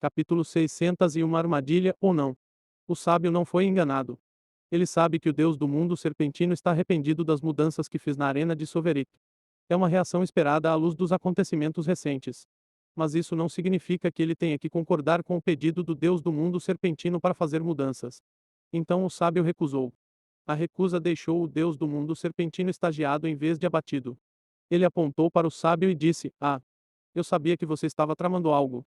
Capítulo 601 Armadilha ou não? O sábio não foi enganado. Ele sabe que o Deus do mundo serpentino está arrependido das mudanças que fez na arena de Sovereign. É uma reação esperada à luz dos acontecimentos recentes. Mas isso não significa que ele tenha que concordar com o pedido do Deus do mundo serpentino para fazer mudanças. Então o sábio recusou. A recusa deixou o Deus do mundo serpentino estagiado em vez de abatido. Ele apontou para o sábio e disse: Ah, eu sabia que você estava tramando algo.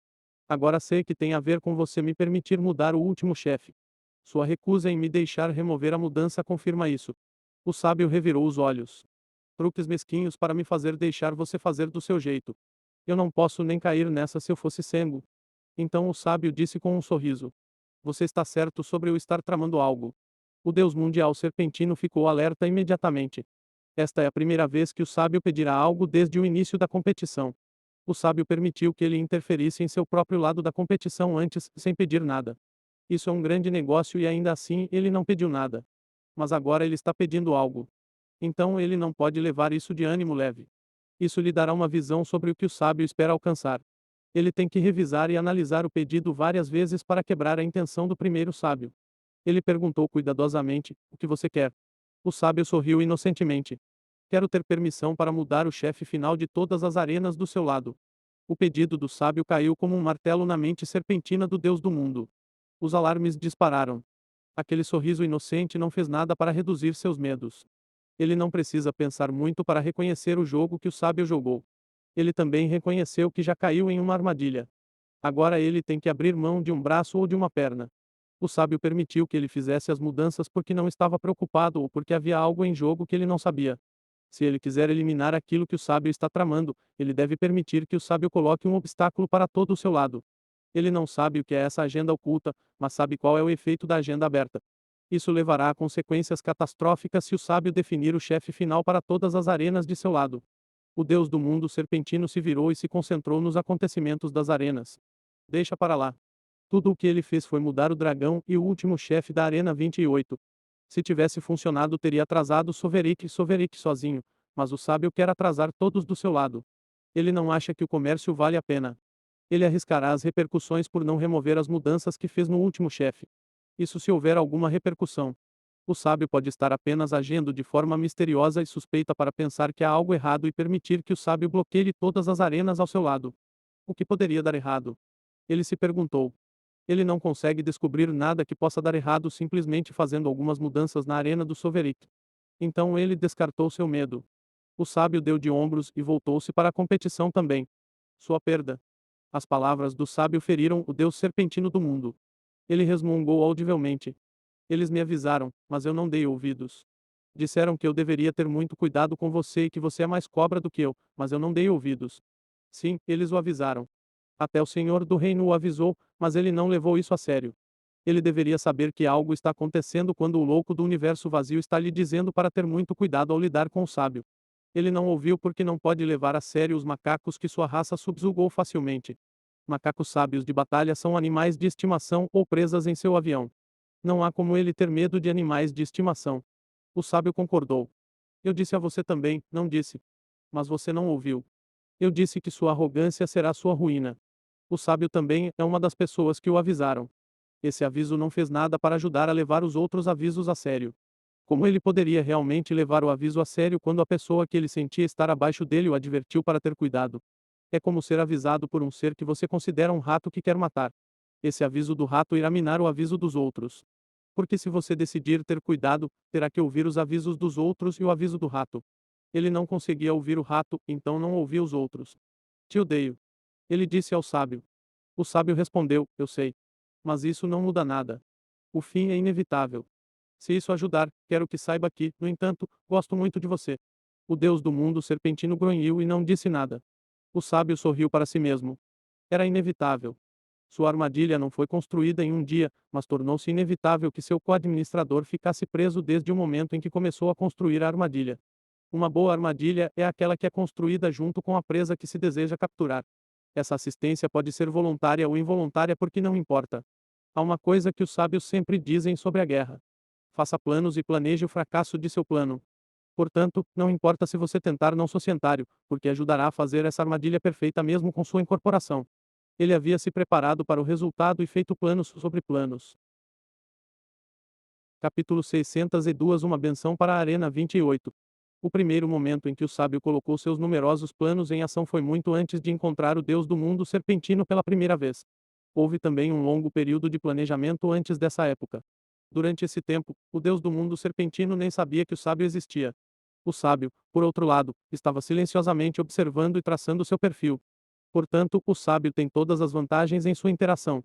Agora sei que tem a ver com você me permitir mudar o último chefe. Sua recusa em me deixar remover a mudança confirma isso. O sábio revirou os olhos. Truques mesquinhos para me fazer deixar você fazer do seu jeito. Eu não posso nem cair nessa se eu fosse cego. Então o sábio disse com um sorriso: Você está certo sobre eu estar tramando algo. O Deus mundial serpentino ficou alerta imediatamente. Esta é a primeira vez que o sábio pedirá algo desde o início da competição. O sábio permitiu que ele interferisse em seu próprio lado da competição antes, sem pedir nada. Isso é um grande negócio e ainda assim ele não pediu nada. Mas agora ele está pedindo algo. Então ele não pode levar isso de ânimo leve. Isso lhe dará uma visão sobre o que o sábio espera alcançar. Ele tem que revisar e analisar o pedido várias vezes para quebrar a intenção do primeiro sábio. Ele perguntou cuidadosamente: O que você quer? O sábio sorriu inocentemente. Quero ter permissão para mudar o chefe final de todas as arenas do seu lado. O pedido do sábio caiu como um martelo na mente serpentina do Deus do mundo. Os alarmes dispararam. Aquele sorriso inocente não fez nada para reduzir seus medos. Ele não precisa pensar muito para reconhecer o jogo que o sábio jogou. Ele também reconheceu que já caiu em uma armadilha. Agora ele tem que abrir mão de um braço ou de uma perna. O sábio permitiu que ele fizesse as mudanças porque não estava preocupado ou porque havia algo em jogo que ele não sabia. Se ele quiser eliminar aquilo que o sábio está tramando, ele deve permitir que o sábio coloque um obstáculo para todo o seu lado. Ele não sabe o que é essa agenda oculta, mas sabe qual é o efeito da agenda aberta. Isso levará a consequências catastróficas se o sábio definir o chefe final para todas as arenas de seu lado. O Deus do mundo serpentino se virou e se concentrou nos acontecimentos das arenas. Deixa para lá. Tudo o que ele fez foi mudar o dragão e o último chefe da Arena 28. Se tivesse funcionado teria atrasado Soverick sozinho, mas o sábio quer atrasar todos do seu lado. Ele não acha que o comércio vale a pena. Ele arriscará as repercussões por não remover as mudanças que fez no último chefe. Isso se houver alguma repercussão. O sábio pode estar apenas agindo de forma misteriosa e suspeita para pensar que há algo errado e permitir que o sábio bloqueie todas as arenas ao seu lado. O que poderia dar errado? Ele se perguntou. Ele não consegue descobrir nada que possa dar errado simplesmente fazendo algumas mudanças na arena do Soverick. Então ele descartou seu medo. O sábio deu de ombros e voltou-se para a competição também. Sua perda. As palavras do sábio feriram o Deus serpentino do mundo. Ele resmungou audivelmente. Eles me avisaram, mas eu não dei ouvidos. Disseram que eu deveria ter muito cuidado com você e que você é mais cobra do que eu, mas eu não dei ouvidos. Sim, eles o avisaram. Até o Senhor do Reino o avisou, mas ele não levou isso a sério. Ele deveria saber que algo está acontecendo quando o louco do universo vazio está lhe dizendo para ter muito cuidado ao lidar com o sábio. Ele não ouviu porque não pode levar a sério os macacos que sua raça subjugou facilmente. Macacos sábios de batalha são animais de estimação ou presas em seu avião. Não há como ele ter medo de animais de estimação. O sábio concordou. Eu disse a você também, não disse. Mas você não ouviu. Eu disse que sua arrogância será sua ruína. O sábio também é uma das pessoas que o avisaram. Esse aviso não fez nada para ajudar a levar os outros avisos a sério. Como ele poderia realmente levar o aviso a sério quando a pessoa que ele sentia estar abaixo dele o advertiu para ter cuidado? É como ser avisado por um ser que você considera um rato que quer matar. Esse aviso do rato irá minar o aviso dos outros. Porque se você decidir ter cuidado, terá que ouvir os avisos dos outros e o aviso do rato. Ele não conseguia ouvir o rato, então não ouvia os outros. Te odeio. Ele disse ao sábio. O sábio respondeu: Eu sei. Mas isso não muda nada. O fim é inevitável. Se isso ajudar, quero que saiba que, no entanto, gosto muito de você. O Deus do mundo serpentino grunhiu e não disse nada. O sábio sorriu para si mesmo. Era inevitável. Sua armadilha não foi construída em um dia, mas tornou-se inevitável que seu co-administrador ficasse preso desde o momento em que começou a construir a armadilha. Uma boa armadilha é aquela que é construída junto com a presa que se deseja capturar. Essa assistência pode ser voluntária ou involuntária porque não importa. Há uma coisa que os sábios sempre dizem sobre a guerra. Faça planos e planeje o fracasso de seu plano. Portanto, não importa se você tentar não societário, porque ajudará a fazer essa armadilha perfeita mesmo com sua incorporação. Ele havia se preparado para o resultado e feito planos sobre planos. Capítulo 602 Uma benção para a Arena 28. O primeiro momento em que o sábio colocou seus numerosos planos em ação foi muito antes de encontrar o Deus do mundo serpentino pela primeira vez. Houve também um longo período de planejamento antes dessa época. Durante esse tempo, o Deus do mundo serpentino nem sabia que o sábio existia. O sábio, por outro lado, estava silenciosamente observando e traçando seu perfil. Portanto, o sábio tem todas as vantagens em sua interação.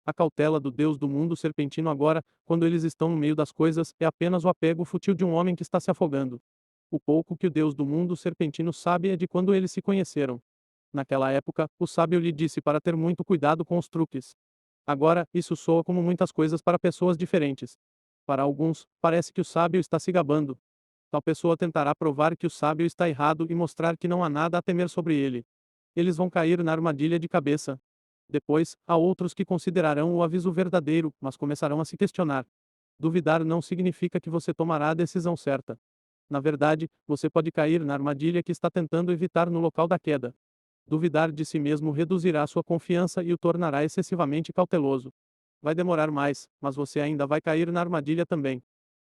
A cautela do Deus do mundo serpentino agora, quando eles estão no meio das coisas, é apenas o apego fútil de um homem que está se afogando. O pouco que o Deus do mundo serpentino sabe é de quando eles se conheceram. Naquela época, o sábio lhe disse para ter muito cuidado com os truques. Agora, isso soa como muitas coisas para pessoas diferentes. Para alguns, parece que o sábio está se gabando. Tal pessoa tentará provar que o sábio está errado e mostrar que não há nada a temer sobre ele. Eles vão cair na armadilha de cabeça. Depois, há outros que considerarão o aviso verdadeiro, mas começarão a se questionar. Duvidar não significa que você tomará a decisão certa. Na verdade, você pode cair na armadilha que está tentando evitar no local da queda. Duvidar de si mesmo reduzirá sua confiança e o tornará excessivamente cauteloso. Vai demorar mais, mas você ainda vai cair na armadilha também.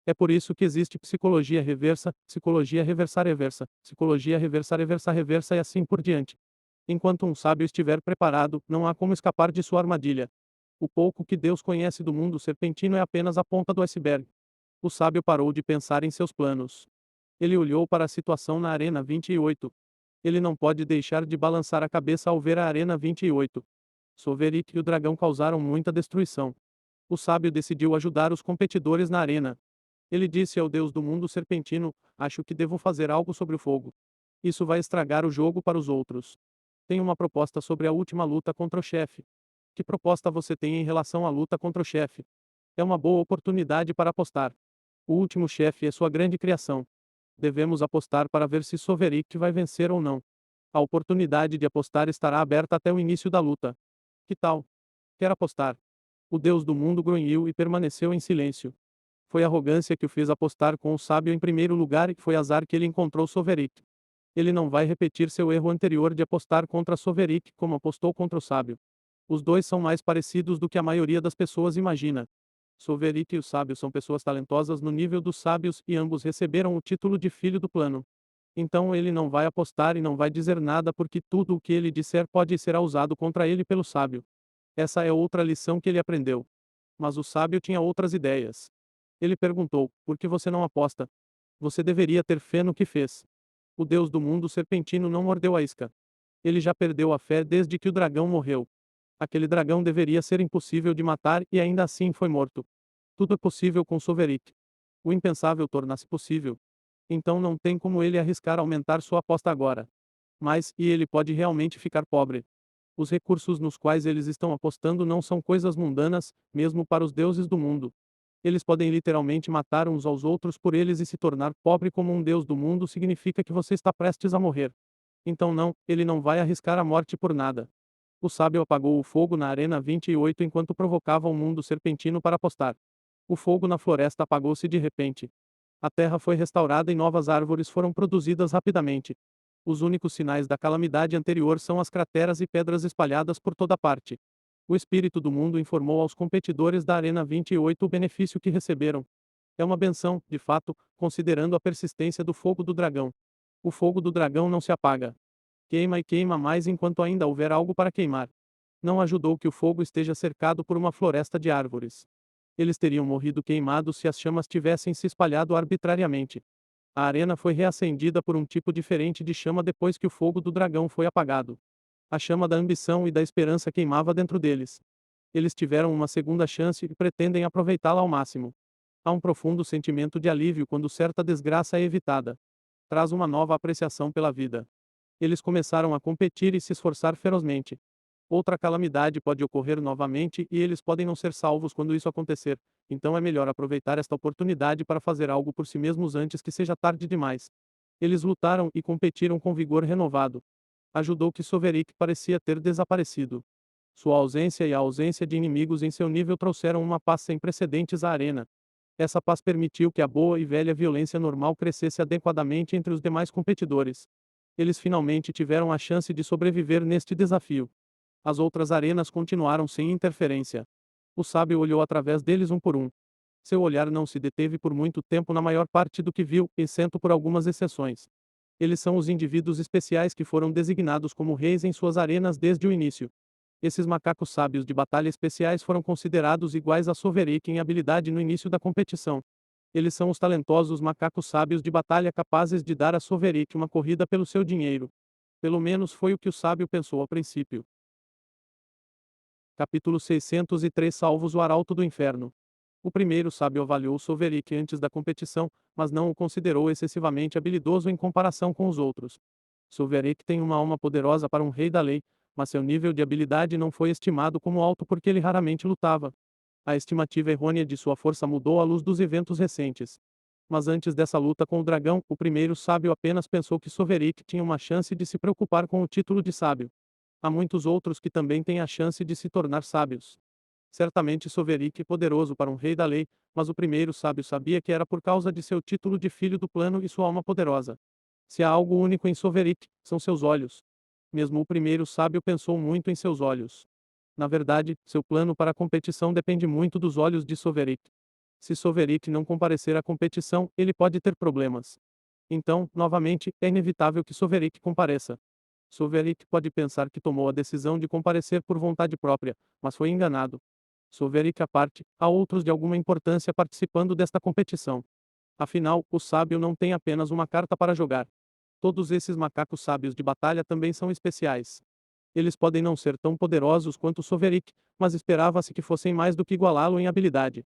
É por isso que existe psicologia reversa, psicologia reversa reversa, psicologia reversa reversa reversa e assim por diante. Enquanto um sábio estiver preparado, não há como escapar de sua armadilha. O pouco que Deus conhece do mundo serpentino é apenas a ponta do iceberg. O sábio parou de pensar em seus planos. Ele olhou para a situação na Arena 28. Ele não pode deixar de balançar a cabeça ao ver a Arena 28. Soverit e o dragão causaram muita destruição. O sábio decidiu ajudar os competidores na arena. Ele disse ao Deus do mundo serpentino: Acho que devo fazer algo sobre o fogo. Isso vai estragar o jogo para os outros. Tenho uma proposta sobre a última luta contra o chefe. Que proposta você tem em relação à luta contra o chefe? É uma boa oportunidade para apostar. O último chefe é sua grande criação. Devemos apostar para ver se Soverit vai vencer ou não. A oportunidade de apostar estará aberta até o início da luta. Que tal? Quer apostar? O Deus do mundo grunhiu e permaneceu em silêncio. Foi arrogância que o fez apostar com o sábio em primeiro lugar e foi azar que ele encontrou Soverit. Ele não vai repetir seu erro anterior de apostar contra Soverit como apostou contra o sábio. Os dois são mais parecidos do que a maioria das pessoas imagina. Soverit e o sábio são pessoas talentosas no nível dos sábios e ambos receberam o título de filho do plano. Então ele não vai apostar e não vai dizer nada porque tudo o que ele disser pode ser usado contra ele pelo sábio. Essa é outra lição que ele aprendeu. Mas o sábio tinha outras ideias. Ele perguntou: Por que você não aposta? Você deveria ter fé no que fez. O Deus do mundo serpentino não mordeu a isca. Ele já perdeu a fé desde que o dragão morreu. Aquele dragão deveria ser impossível de matar e ainda assim foi morto. Tudo é possível com Soverit. O impensável torna-se possível. Então não tem como ele arriscar aumentar sua aposta agora. Mas, e ele pode realmente ficar pobre. Os recursos nos quais eles estão apostando não são coisas mundanas, mesmo para os deuses do mundo. Eles podem literalmente matar uns aos outros por eles e se tornar pobre como um deus do mundo significa que você está prestes a morrer. Então não, ele não vai arriscar a morte por nada. O sábio apagou o fogo na Arena 28 enquanto provocava o mundo serpentino para apostar. O fogo na floresta apagou-se de repente. A terra foi restaurada e novas árvores foram produzidas rapidamente. Os únicos sinais da calamidade anterior são as crateras e pedras espalhadas por toda parte. O espírito do mundo informou aos competidores da Arena 28 o benefício que receberam. É uma benção, de fato, considerando a persistência do fogo do dragão. O fogo do dragão não se apaga. Queima e queima mais enquanto ainda houver algo para queimar. Não ajudou que o fogo esteja cercado por uma floresta de árvores. Eles teriam morrido queimados se as chamas tivessem se espalhado arbitrariamente. A arena foi reacendida por um tipo diferente de chama depois que o fogo do dragão foi apagado. A chama da ambição e da esperança queimava dentro deles. Eles tiveram uma segunda chance e pretendem aproveitá-la ao máximo. Há um profundo sentimento de alívio quando certa desgraça é evitada. Traz uma nova apreciação pela vida. Eles começaram a competir e se esforçar ferozmente. Outra calamidade pode ocorrer novamente e eles podem não ser salvos quando isso acontecer, então é melhor aproveitar esta oportunidade para fazer algo por si mesmos antes que seja tarde demais. Eles lutaram e competiram com vigor renovado. Ajudou que Soverit parecia ter desaparecido. Sua ausência e a ausência de inimigos em seu nível trouxeram uma paz sem precedentes à arena. Essa paz permitiu que a boa e velha violência normal crescesse adequadamente entre os demais competidores. Eles finalmente tiveram a chance de sobreviver neste desafio. As outras arenas continuaram sem interferência. O sábio olhou através deles um por um. Seu olhar não se deteve por muito tempo na maior parte do que viu, exceto por algumas exceções. Eles são os indivíduos especiais que foram designados como reis em suas arenas desde o início. Esses macacos sábios de batalha especiais foram considerados iguais a Sovereign em habilidade no início da competição. Eles são os talentosos macacos sábios de batalha capazes de dar a Sovereign uma corrida pelo seu dinheiro. Pelo menos foi o que o sábio pensou ao princípio. Capítulo 603 Salvos o Arauto do Inferno. O primeiro sábio avaliou Sovereign antes da competição, mas não o considerou excessivamente habilidoso em comparação com os outros. Sovereign tem uma alma poderosa para um rei da lei, mas seu nível de habilidade não foi estimado como alto porque ele raramente lutava. A estimativa errônea de sua força mudou à luz dos eventos recentes. Mas antes dessa luta com o dragão, o primeiro sábio apenas pensou que Sovereign tinha uma chance de se preocupar com o título de sábio. Há muitos outros que também têm a chance de se tornar sábios. Certamente Sovereign é poderoso para um rei da lei, mas o primeiro sábio sabia que era por causa de seu título de filho do plano e sua alma poderosa. Se há algo único em Sovereign, são seus olhos. Mesmo o primeiro sábio pensou muito em seus olhos. Na verdade, seu plano para a competição depende muito dos olhos de Sovereign. Se Sovereign não comparecer à competição, ele pode ter problemas. Então, novamente, é inevitável que Sovereign compareça. Sovereign pode pensar que tomou a decisão de comparecer por vontade própria, mas foi enganado. Sovereign à parte, há outros de alguma importância participando desta competição. Afinal, o sábio não tem apenas uma carta para jogar. Todos esses macacos sábios de batalha também são especiais. Eles podem não ser tão poderosos quanto Sovereign, mas esperava-se que fossem mais do que igualá-lo em habilidade.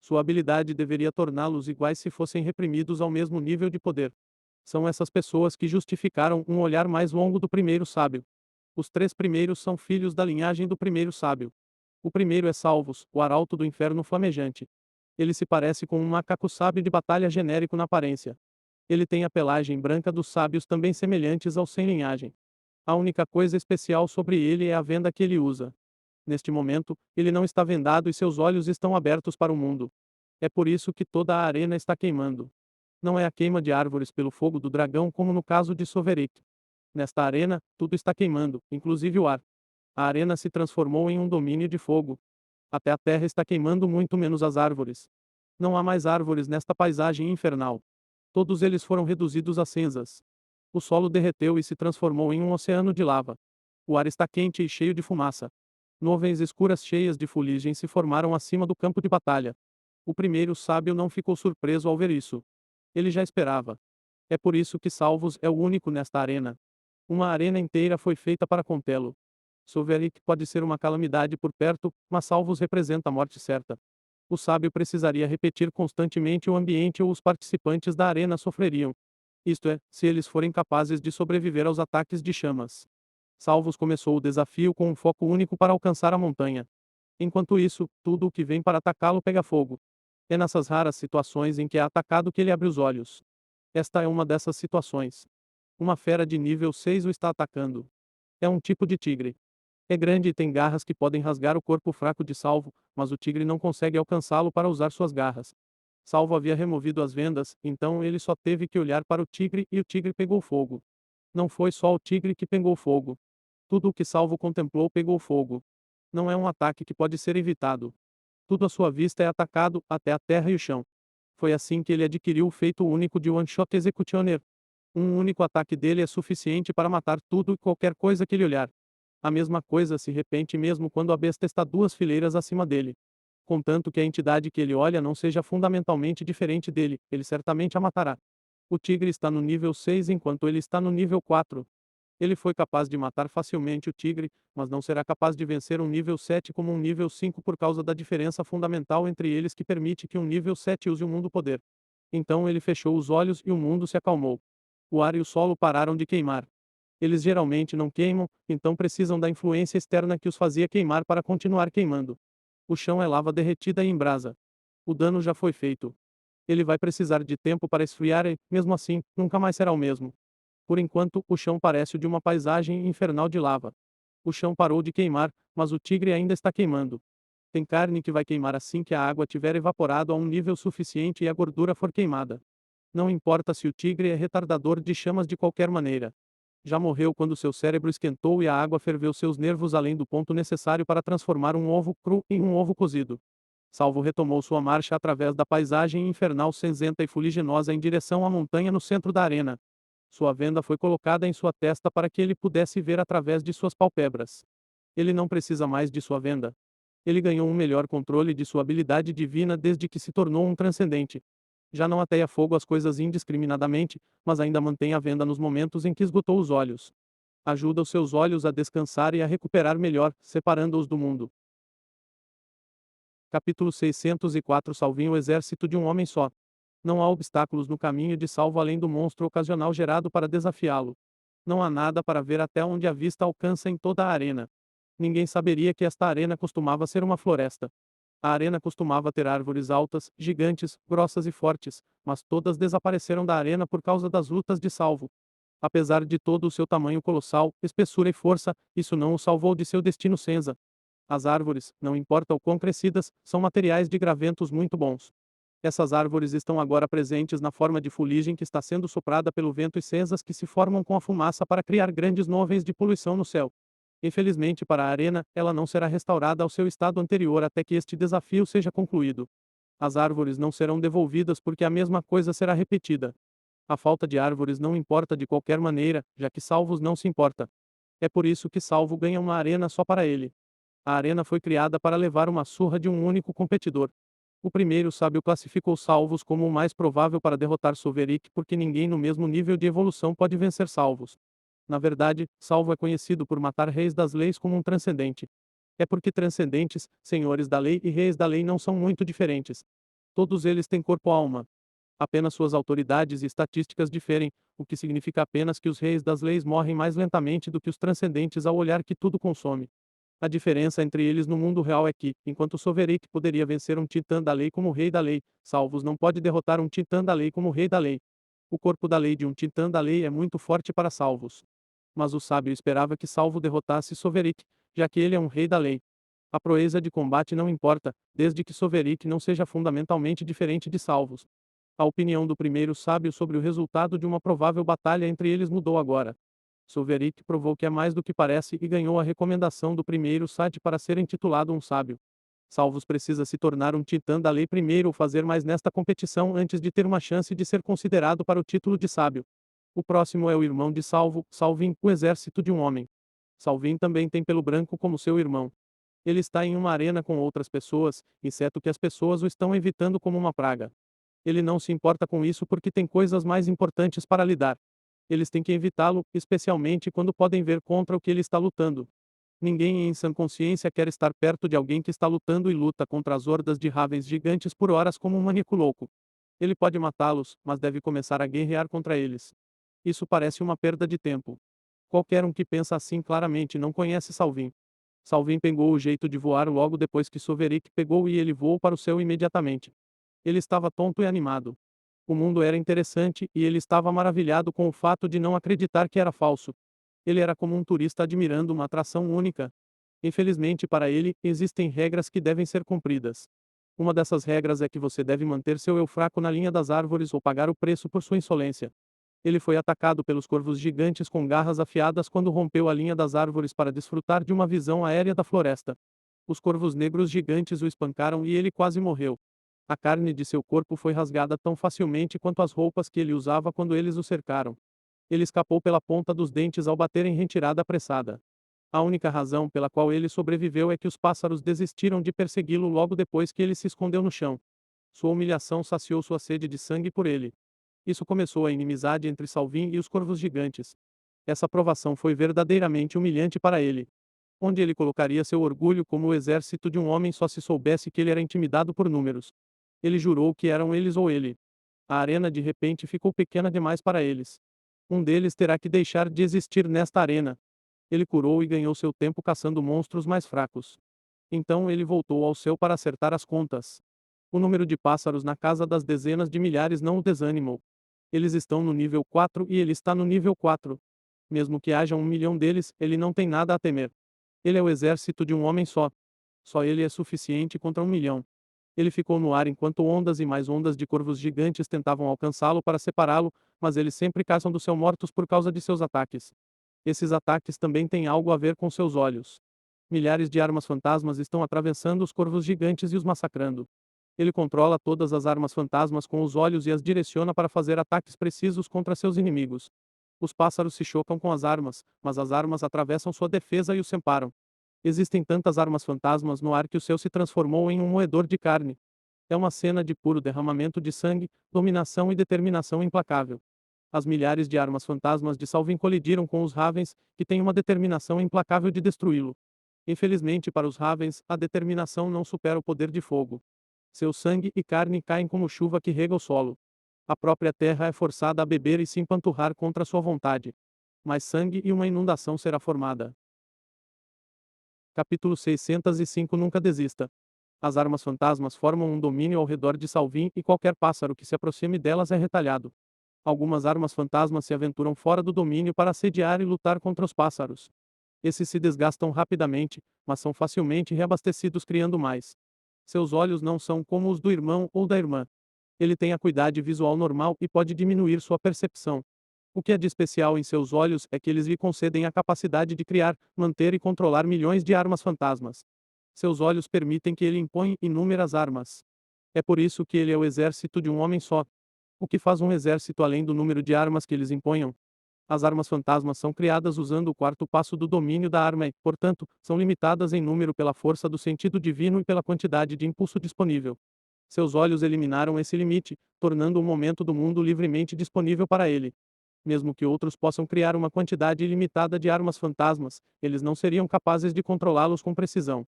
Sua habilidade deveria torná-los iguais se fossem reprimidos ao mesmo nível de poder. São essas pessoas que justificaram um olhar mais longo do primeiro sábio. Os três primeiros são filhos da linhagem do primeiro sábio. O primeiro é Salvos, o arauto do inferno flamejante. Ele se parece com um macaco sábio de batalha genérico na aparência. Ele tem a pelagem branca dos sábios também semelhantes aos sem linhagem. A única coisa especial sobre ele é a venda que ele usa. Neste momento, ele não está vendado e seus olhos estão abertos para o mundo. É por isso que toda a arena está queimando. Não é a queima de árvores pelo fogo do dragão como no caso de Sovereign. Nesta arena, tudo está queimando, inclusive o ar. A arena se transformou em um domínio de fogo. Até a terra está queimando muito menos as árvores. Não há mais árvores nesta paisagem infernal. Todos eles foram reduzidos a cinzas. O solo derreteu e se transformou em um oceano de lava. O ar está quente e cheio de fumaça. Nuvens escuras cheias de fuligem se formaram acima do campo de batalha. O primeiro sábio não ficou surpreso ao ver isso. Ele já esperava. É por isso que Salvos é o único nesta arena. Uma arena inteira foi feita para contê-lo. Sovereign pode ser uma calamidade por perto, mas Salvos representa a morte certa. O sábio precisaria repetir constantemente o ambiente ou os participantes da arena sofreriam. Isto é, se eles forem capazes de sobreviver aos ataques de chamas. Salvos começou o desafio com um foco único para alcançar a montanha. Enquanto isso, tudo o que vem para atacá-lo pega fogo. É nessas raras situações em que é atacado que ele abre os olhos. Esta é uma dessas situações. Uma fera de nível 6 o está atacando. É um tipo de tigre. É grande e tem garras que podem rasgar o corpo fraco de Salvo, mas o tigre não consegue alcançá-lo para usar suas garras. Salvo havia removido as vendas, então ele só teve que olhar para o tigre e o tigre pegou fogo. Não foi só o tigre que pegou fogo. Tudo o que Salvo contemplou pegou fogo. Não é um ataque que pode ser evitado. Tudo à sua vista é atacado, até a terra e o chão. Foi assim que ele adquiriu o feito único de One Shot Executioner. Um único ataque dele é suficiente para matar tudo e qualquer coisa que ele olhar. A mesma coisa se repete mesmo quando a besta está duas fileiras acima dele. Contanto que a entidade que ele olha não seja fundamentalmente diferente dele, ele certamente a matará. O tigre está no nível 6 enquanto ele está no nível 4. Ele foi capaz de matar facilmente o tigre, mas não será capaz de vencer um nível 7 como um nível 5 por causa da diferença fundamental entre eles que permite que um nível 7 use o mundo poder. Então ele fechou os olhos e o mundo se acalmou. O ar e o solo pararam de queimar. Eles geralmente não queimam, então precisam da influência externa que os fazia queimar para continuar queimando. O chão é lava derretida e em brasa. O dano já foi feito. Ele vai precisar de tempo para esfriar e, mesmo assim, nunca mais será o mesmo. Por enquanto, o chão parece o de uma paisagem infernal de lava. O chão parou de queimar, mas o tigre ainda está queimando. Tem carne que vai queimar assim que a água tiver evaporado a um nível suficiente e a gordura for queimada. Não importa se o tigre é retardador de chamas de qualquer maneira. Já morreu quando seu cérebro esquentou e a água ferveu seus nervos além do ponto necessário para transformar um ovo cru em um ovo cozido. Salvo retomou sua marcha através da paisagem infernal cinzenta e fuliginosa em direção à montanha no centro da arena. Sua venda foi colocada em sua testa para que ele pudesse ver através de suas pálpebras. Ele não precisa mais de sua venda. Ele ganhou um melhor controle de sua habilidade divina desde que se tornou um transcendente. Já não ateia fogo às coisas indiscriminadamente, mas ainda mantém a venda nos momentos em que esgotou os olhos. Ajuda os seus olhos a descansar e a recuperar melhor, separando-os do mundo. Capítulo 604 Salvinho o exército de um homem só. Não há obstáculos no caminho de Salvo além do monstro ocasional gerado para desafiá-lo. Não há nada para ver até onde a vista alcança em toda a arena. Ninguém saberia que esta arena costumava ser uma floresta. A arena costumava ter árvores altas, gigantes, grossas e fortes, mas todas desapareceram da arena por causa das lutas de Salvo. Apesar de todo o seu tamanho colossal, espessura e força, isso não o salvou de seu destino cinza. As árvores, não importa o quão crescidas, são materiais de graventos muito bons. Essas árvores estão agora presentes na forma de fuligem que está sendo soprada pelo vento e cinzas que se formam com a fumaça para criar grandes nuvens de poluição no céu. Infelizmente para a arena, ela não será restaurada ao seu estado anterior até que este desafio seja concluído. As árvores não serão devolvidas porque a mesma coisa será repetida. A falta de árvores não importa de qualquer maneira, já que Salvos não se importa. É por isso que Salvo ganha uma arena só para ele. A arena foi criada para levar uma surra de um único competidor. O primeiro sábio classificou Salvos como o mais provável para derrotar Soveric porque ninguém no mesmo nível de evolução pode vencer Salvos. Na verdade, Salvo é conhecido por matar reis das leis como um transcendente. É porque transcendentes, senhores da lei e reis da lei não são muito diferentes. Todos eles têm corpo-alma. Apenas suas autoridades e estatísticas diferem, o que significa apenas que os reis das leis morrem mais lentamente do que os transcendentes ao olhar que tudo consome. A diferença entre eles no mundo real é que, enquanto Soveric poderia vencer um titã da lei como rei da lei, Salvos não pode derrotar um titã da lei como rei da lei. O corpo da lei de um titã da lei é muito forte para Salvos. Mas o sábio esperava que Salvo derrotasse Soveric, já que ele é um rei da lei. A proeza de combate não importa, desde que Soveric não seja fundamentalmente diferente de Salvos. A opinião do primeiro sábio sobre o resultado de uma provável batalha entre eles mudou agora. Soveric provou que é mais do que parece e ganhou a recomendação do primeiro site para ser intitulado um sábio. Salvos precisa se tornar um titã da lei primeiro ou fazer mais nesta competição antes de ter uma chance de ser considerado para o título de sábio. O próximo é o irmão de Salvo, Salvin, o exército de um homem. Salvin também tem pelo branco como seu irmão. Ele está em uma arena com outras pessoas, exceto que as pessoas o estão evitando como uma praga. Ele não se importa com isso porque tem coisas mais importantes para lidar. Eles têm que evitá-lo, especialmente quando podem ver contra o que ele está lutando. Ninguém em sã consciência quer estar perto de alguém que está lutando e luta contra as hordas de ravens gigantes por horas como um maníaco louco. Ele pode matá-los, mas deve começar a guerrear contra eles. Isso parece uma perda de tempo. Qualquer um que pensa assim claramente não conhece Salvin. Salvin pegou o jeito de voar logo depois que Soveric pegou e ele voou para o céu imediatamente. Ele estava tonto e animado. O mundo era interessante e ele estava maravilhado com o fato de não acreditar que era falso. Ele era como um turista admirando uma atração única. Infelizmente para ele, existem regras que devem ser cumpridas. Uma dessas regras é que você deve manter seu eu fraco na linha das árvores ou pagar o preço por sua insolência. Ele foi atacado pelos corvos gigantes com garras afiadas quando rompeu a linha das árvores para desfrutar de uma visão aérea da floresta. Os corvos negros gigantes o espancaram e ele quase morreu. A carne de seu corpo foi rasgada tão facilmente quanto as roupas que ele usava quando eles o cercaram. Ele escapou pela ponta dos dentes ao bater em retirada apressada. A única razão pela qual ele sobreviveu é que os pássaros desistiram de persegui-lo logo depois que ele se escondeu no chão. Sua humilhação saciou sua sede de sangue por ele. Isso começou a inimizade entre Salvin e os corvos gigantes. Essa provação foi verdadeiramente humilhante para ele. Onde ele colocaria seu orgulho como o exército de um homem só se soubesse que ele era intimidado por números? Ele jurou que eram eles ou ele. A arena de repente ficou pequena demais para eles. Um deles terá que deixar de existir nesta arena. Ele curou e ganhou seu tempo caçando monstros mais fracos. Então ele voltou ao céu para acertar as contas. O número de pássaros na casa das dezenas de milhares não o desanimou. Eles estão no nível 4 e ele está no nível 4. Mesmo que haja 1 milhão deles, ele não tem nada a temer. Ele é o exército de um homem só. Só ele é suficiente contra 1 milhão. Ele ficou no ar enquanto ondas e mais ondas de corvos gigantes tentavam alcançá-lo para separá-lo, mas eles sempre caçam do céu mortos por causa de seus ataques. Esses ataques também têm algo a ver com seus olhos. Milhares de armas fantasmas estão atravessando os corvos gigantes e os massacrando. Ele controla todas as armas fantasmas com os olhos e as direciona para fazer ataques precisos contra seus inimigos. Os pássaros se chocam com as armas, mas as armas atravessam sua defesa e os separam. Existem tantas armas fantasmas no ar que o céu se transformou em um moedor de carne. É uma cena de puro derramamento de sangue, dominação e determinação implacável. As milhares de armas fantasmas de Salvin colidiram com os Ravens, que têm uma determinação implacável de destruí-lo. Infelizmente para os Ravens, a determinação não supera o poder de fogo. Seu sangue e carne caem como chuva que rega o solo. A própria terra é forçada a beber e se empanturrar contra sua vontade. Mais sangue e uma inundação será formada. Capítulo 605 Nunca desista. As armas fantasmas formam um domínio ao redor de Salvin e qualquer pássaro que se aproxime delas é retalhado. Algumas armas fantasmas se aventuram fora do domínio para assediar e lutar contra os pássaros. Esses se desgastam rapidamente, mas são facilmente reabastecidos criando mais. Seus olhos não são como os do irmão ou da irmã. Ele tem acuidade visual normal e pode diminuir sua percepção. O que é de especial em seus olhos é que eles lhe concedem a capacidade de criar, manter e controlar milhões de armas fantasmas. Seus olhos permitem que ele imponha inúmeras armas. É por isso que ele é o exército de um homem só. O que faz um exército além do número de armas que eles imponham? As armas fantasmas são criadas usando o quarto passo do domínio da arma e, portanto, são limitadas em número pela força do sentido divino e pela quantidade de impulso disponível. Seus olhos eliminaram esse limite, tornando o momento do mundo livremente disponível para ele. Mesmo que outros possam criar uma quantidade ilimitada de armas fantasmas, eles não seriam capazes de controlá-los com precisão.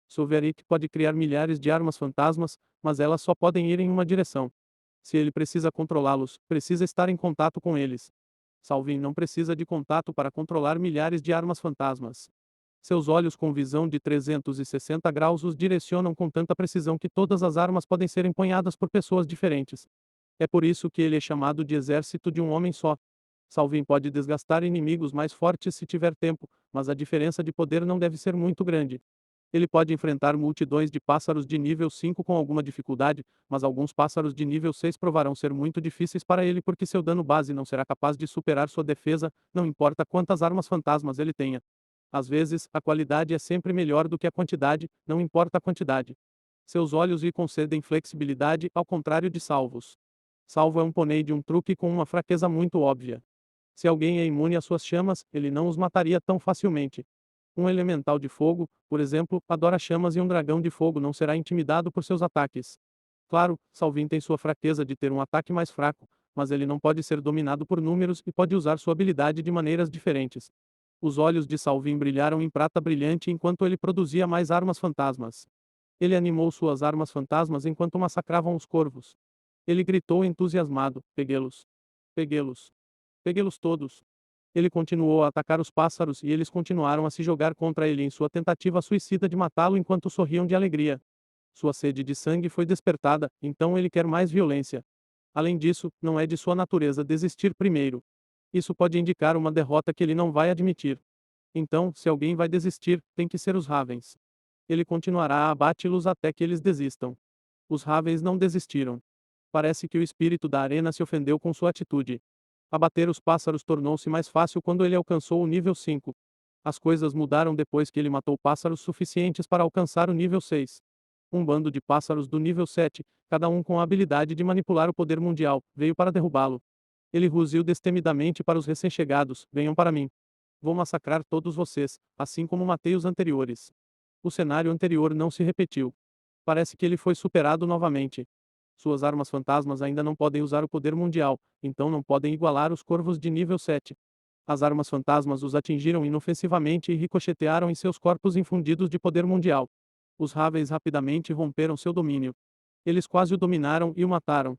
Solverik pode criar milhares de armas fantasmas, mas elas só podem ir em uma direção. Se ele precisa controlá-los, precisa estar em contato com eles. Salvin não precisa de contato para controlar milhares de armas fantasmas. Seus olhos com visão de 360 graus os direcionam com tanta precisão que todas as armas podem ser empunhadas por pessoas diferentes. É por isso que ele é chamado de exército de um homem só. Salvin pode desgastar inimigos mais fortes se tiver tempo, mas a diferença de poder não deve ser muito grande. Ele pode enfrentar multidões de pássaros de nível 5 com alguma dificuldade, mas alguns pássaros de nível 6 provarão ser muito difíceis para ele porque seu dano base não será capaz de superar sua defesa, não importa quantas armas fantasmas ele tenha. Às vezes, a qualidade é sempre melhor do que a quantidade, não importa a quantidade. Seus olhos lhe concedem flexibilidade, ao contrário de Salvos. Salvo é um pônei de um truque com uma fraqueza muito óbvia. Se alguém é imune às suas chamas, ele não os mataria tão facilmente. Um elemental de fogo, por exemplo, adora chamas e um dragão de fogo não será intimidado por seus ataques. Claro, Salvin tem sua fraqueza de ter um ataque mais fraco, mas ele não pode ser dominado por números e pode usar sua habilidade de maneiras diferentes. Os olhos de Salvin brilharam em prata brilhante enquanto ele produzia mais armas fantasmas. Ele animou suas armas fantasmas enquanto massacravam os corvos. Ele gritou entusiasmado: Peguê-los! Peguê-los! Peguê-los todos! Ele continuou a atacar os pássaros e eles continuaram a se jogar contra ele em sua tentativa suicida de matá-lo enquanto sorriam de alegria. Sua sede de sangue foi despertada, então ele quer mais violência. Além disso, não é de sua natureza desistir primeiro. Isso pode indicar uma derrota que ele não vai admitir. Então, se alguém vai desistir, tem que ser os Ravens. Ele continuará a abate-los até que eles desistam. Os Ravens não desistiram. Parece que o espírito da arena se ofendeu com sua atitude. Abater os pássaros tornou-se mais fácil quando ele alcançou o nível 5. As coisas mudaram depois que ele matou pássaros suficientes para alcançar o nível 6. Um bando de pássaros do nível 7, cada um com a habilidade de manipular o poder mundial, veio para derrubá-lo. Ele rugiu destemidamente para os recém-chegados: venham para mim. Vou massacrar todos vocês, assim como matei os anteriores. O cenário anterior não se repetiu. Parece que ele foi superado novamente. Suas armas fantasmas ainda não podem usar o poder mundial, então não podem igualar os corvos de nível 7. As armas fantasmas os atingiram inofensivamente e ricochetearam em seus corpos infundidos de poder mundial. Os Ravens rapidamente romperam seu domínio. Eles quase o dominaram e o mataram.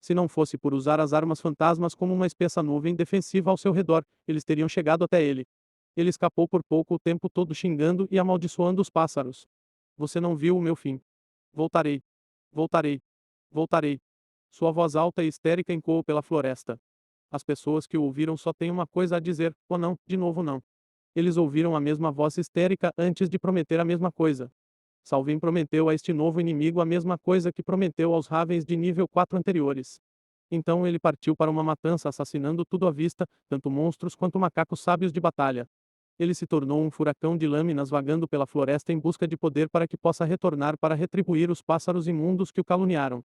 Se não fosse por usar as armas fantasmas como uma espessa nuvem defensiva ao seu redor, eles teriam chegado até ele. Ele escapou por pouco o tempo todo xingando e amaldiçoando os pássaros. Você não viu o meu fim. Voltarei. Voltarei. Voltarei. Sua voz alta e histérica ecoou pela floresta. As pessoas que o ouviram só têm uma coisa a dizer: oh não, de novo não. Eles ouviram a mesma voz histérica antes de prometer a mesma coisa. Salvin prometeu a este novo inimigo a mesma coisa que prometeu aos Ravens de nível 4 anteriores. Então ele partiu para uma matança assassinando tudo à vista, tanto monstros quanto macacos sábios de batalha. Ele se tornou um furacão de lâminas vagando pela floresta em busca de poder para que possa retornar para retribuir os pássaros imundos que o caluniaram.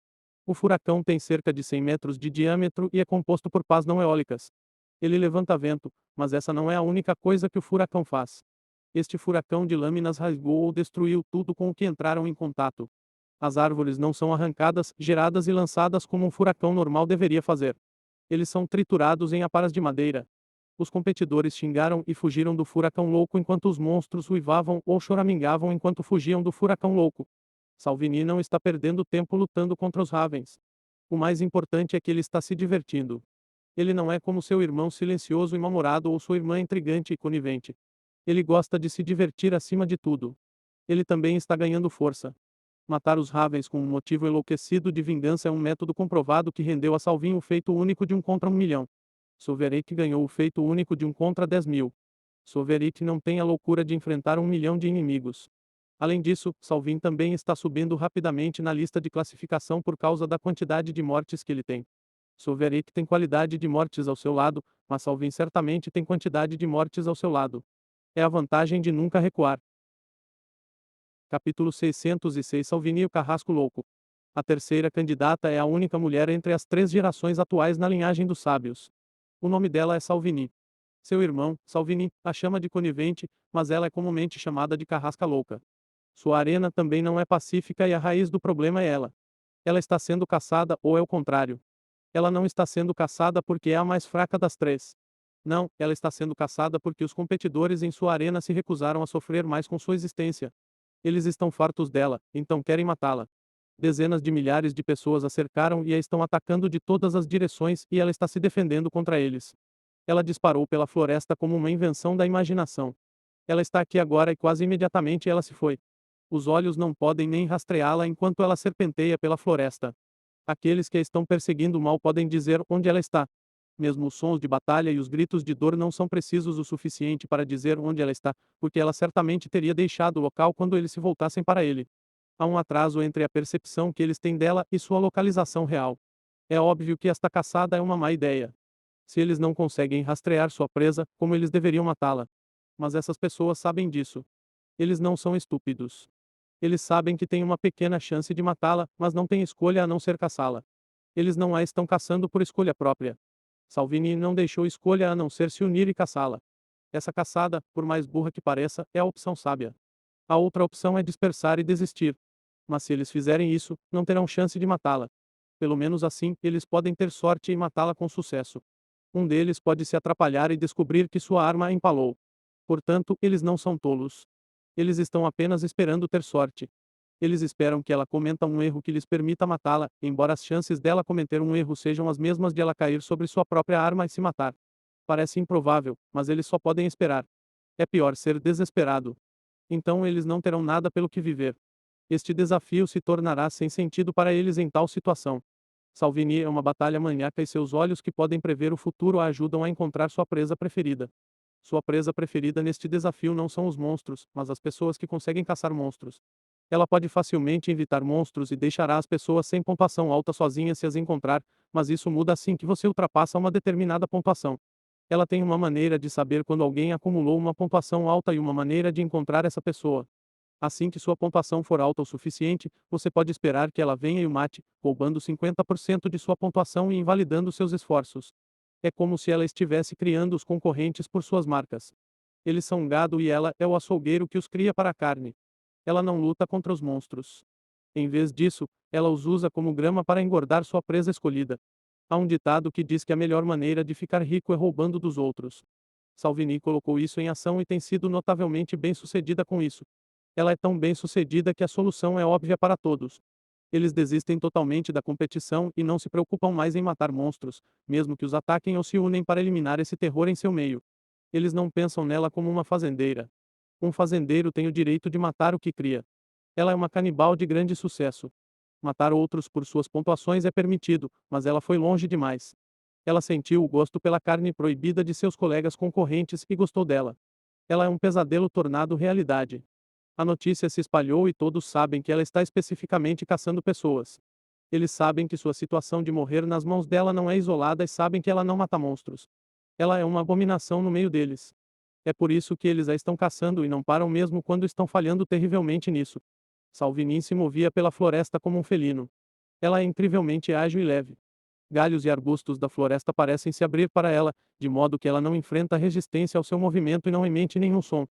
O furacão tem cerca de 100 metros de diâmetro e é composto por pás não eólicas. Ele levanta vento, mas essa não é a única coisa que o furacão faz. Este furacão de lâminas rasgou ou destruiu tudo com o que entraram em contato. As árvores não são arrancadas, geradas e lançadas como um furacão normal deveria fazer. Eles são triturados em aparas de madeira. Os competidores xingaram e fugiram do furacão louco enquanto os monstros uivavam ou choramingavam enquanto fugiam do furacão louco. Salvini não está perdendo tempo lutando contra os Ravens. O mais importante é que ele está se divertindo. Ele não é como seu irmão silencioso e mal-humorado ou sua irmã intrigante e conivente. Ele gosta de se divertir acima de tudo. Ele também está ganhando força. Matar os Ravens com um motivo enlouquecido de vingança é um método comprovado que rendeu a Salvin o feito único de 1 contra 1 milhão. Sovereign ganhou o feito único de 1 contra 10 mil. Sovereign não tem a loucura de enfrentar 1 milhão de inimigos. Além disso, Salvin também está subindo rapidamente na lista de classificação por causa da quantidade de mortes que ele tem. Sovereign tem qualidade de mortes ao seu lado, mas Salvin certamente tem quantidade de mortes ao seu lado. É a vantagem de nunca recuar. Capítulo 606 Salvini e o Carrasco Louco. A terceira candidata é a única mulher entre as 3 gerações atuais na linhagem dos sábios. O nome dela é Salvini. Seu irmão, Salvini, a chama de conivente, mas ela é comumente chamada de Carrasca Louca. Sua arena também não é pacífica e a raiz do problema é ela. Ela está sendo caçada ou é o contrário. Ela não está sendo caçada porque é a mais fraca das 3. Não, ela está sendo caçada porque os competidores em sua arena se recusaram a sofrer mais com sua existência. Eles estão fartos dela, então querem matá-la. Dezenas de milhares de pessoas a cercaram e a estão atacando de todas as direções e ela está se defendendo contra eles. Ela disparou pela floresta como uma invenção da imaginação. Ela está aqui agora e quase imediatamente ela se foi. Os olhos não podem nem rastreá-la enquanto ela serpenteia pela floresta. Aqueles que a estão perseguindo mal podem dizer onde ela está. Mesmo os sons de batalha e os gritos de dor não são precisos o suficiente para dizer onde ela está, porque ela certamente teria deixado o local quando eles se voltassem para ele. Há um atraso entre a percepção que eles têm dela e sua localização real. É óbvio que esta caçada é uma má ideia. Se eles não conseguem rastrear sua presa, como eles deveriam matá-la? Mas essas pessoas sabem disso. Eles não são estúpidos. Eles sabem que têm uma pequena chance de matá-la, mas não têm escolha a não ser caçá-la. Eles não a estão caçando por escolha própria. Salvini não deixou escolha a não ser se unir e caçá-la. Essa caçada, por mais burra que pareça, é a opção sábia. A outra opção é dispersar e desistir. Mas se eles fizerem isso, não terão chance de matá-la. Pelo menos assim, eles podem ter sorte em matá-la com sucesso. Um deles pode se atrapalhar e descobrir que sua arma a empalou. Portanto, eles não são tolos. Eles estão apenas esperando ter sorte. Eles esperam que ela cometa um erro que lhes permita matá-la, embora as chances dela cometer um erro sejam as mesmas de ela cair sobre sua própria arma e se matar. Parece improvável, mas eles só podem esperar. É pior ser desesperado. Então eles não terão nada pelo que viver. Este desafio se tornará sem sentido para eles em tal situação. Salvini é uma batalha maníaca e seus olhos que podem prever o futuro a ajudam a encontrar sua presa preferida. Sua presa preferida neste desafio não são os monstros, mas as pessoas que conseguem caçar monstros. Ela pode facilmente evitar monstros e deixará as pessoas sem pontuação alta sozinhas se as encontrar, mas isso muda assim que você ultrapassa uma determinada pontuação. Ela tem uma maneira de saber quando alguém acumulou uma pontuação alta e uma maneira de encontrar essa pessoa. Assim que sua pontuação for alta o suficiente, você pode esperar que ela venha e o mate, roubando 50% de sua pontuação e invalidando seus esforços. É como se ela estivesse criando os concorrentes por suas marcas. Eles são gado e ela é o açougueiro que os cria para a carne. Ela não luta contra os monstros. Em vez disso, ela os usa como grama para engordar sua presa escolhida. Há um ditado que diz que a melhor maneira de ficar rico é roubando dos outros. Salvini colocou isso em ação e tem sido notavelmente bem-sucedida com isso. Ela é tão bem-sucedida que a solução é óbvia para todos. Eles desistem totalmente da competição e não se preocupam mais em matar monstros, mesmo que os ataquem ou se unem para eliminar esse terror em seu meio. Eles não pensam nela como uma fazendeira. Um fazendeiro tem o direito de matar o que cria. Ela é uma canibal de grande sucesso. Matar outros por suas pontuações é permitido, mas ela foi longe demais. Ela sentiu o gosto pela carne proibida de seus colegas concorrentes e gostou dela. Ela é um pesadelo tornado realidade. A notícia se espalhou e todos sabem que ela está especificamente caçando pessoas. Eles sabem que sua situação de morrer nas mãos dela não é isolada e sabem que ela não mata monstros. Ela é uma abominação no meio deles. É por isso que eles a estão caçando e não param mesmo quando estão falhando terrivelmente nisso. Salvinin se movia pela floresta como um felino. Ela é incrivelmente ágil e leve. Galhos e arbustos da floresta parecem se abrir para ela, de modo que ela não enfrenta resistência ao seu movimento e não emite nenhum som.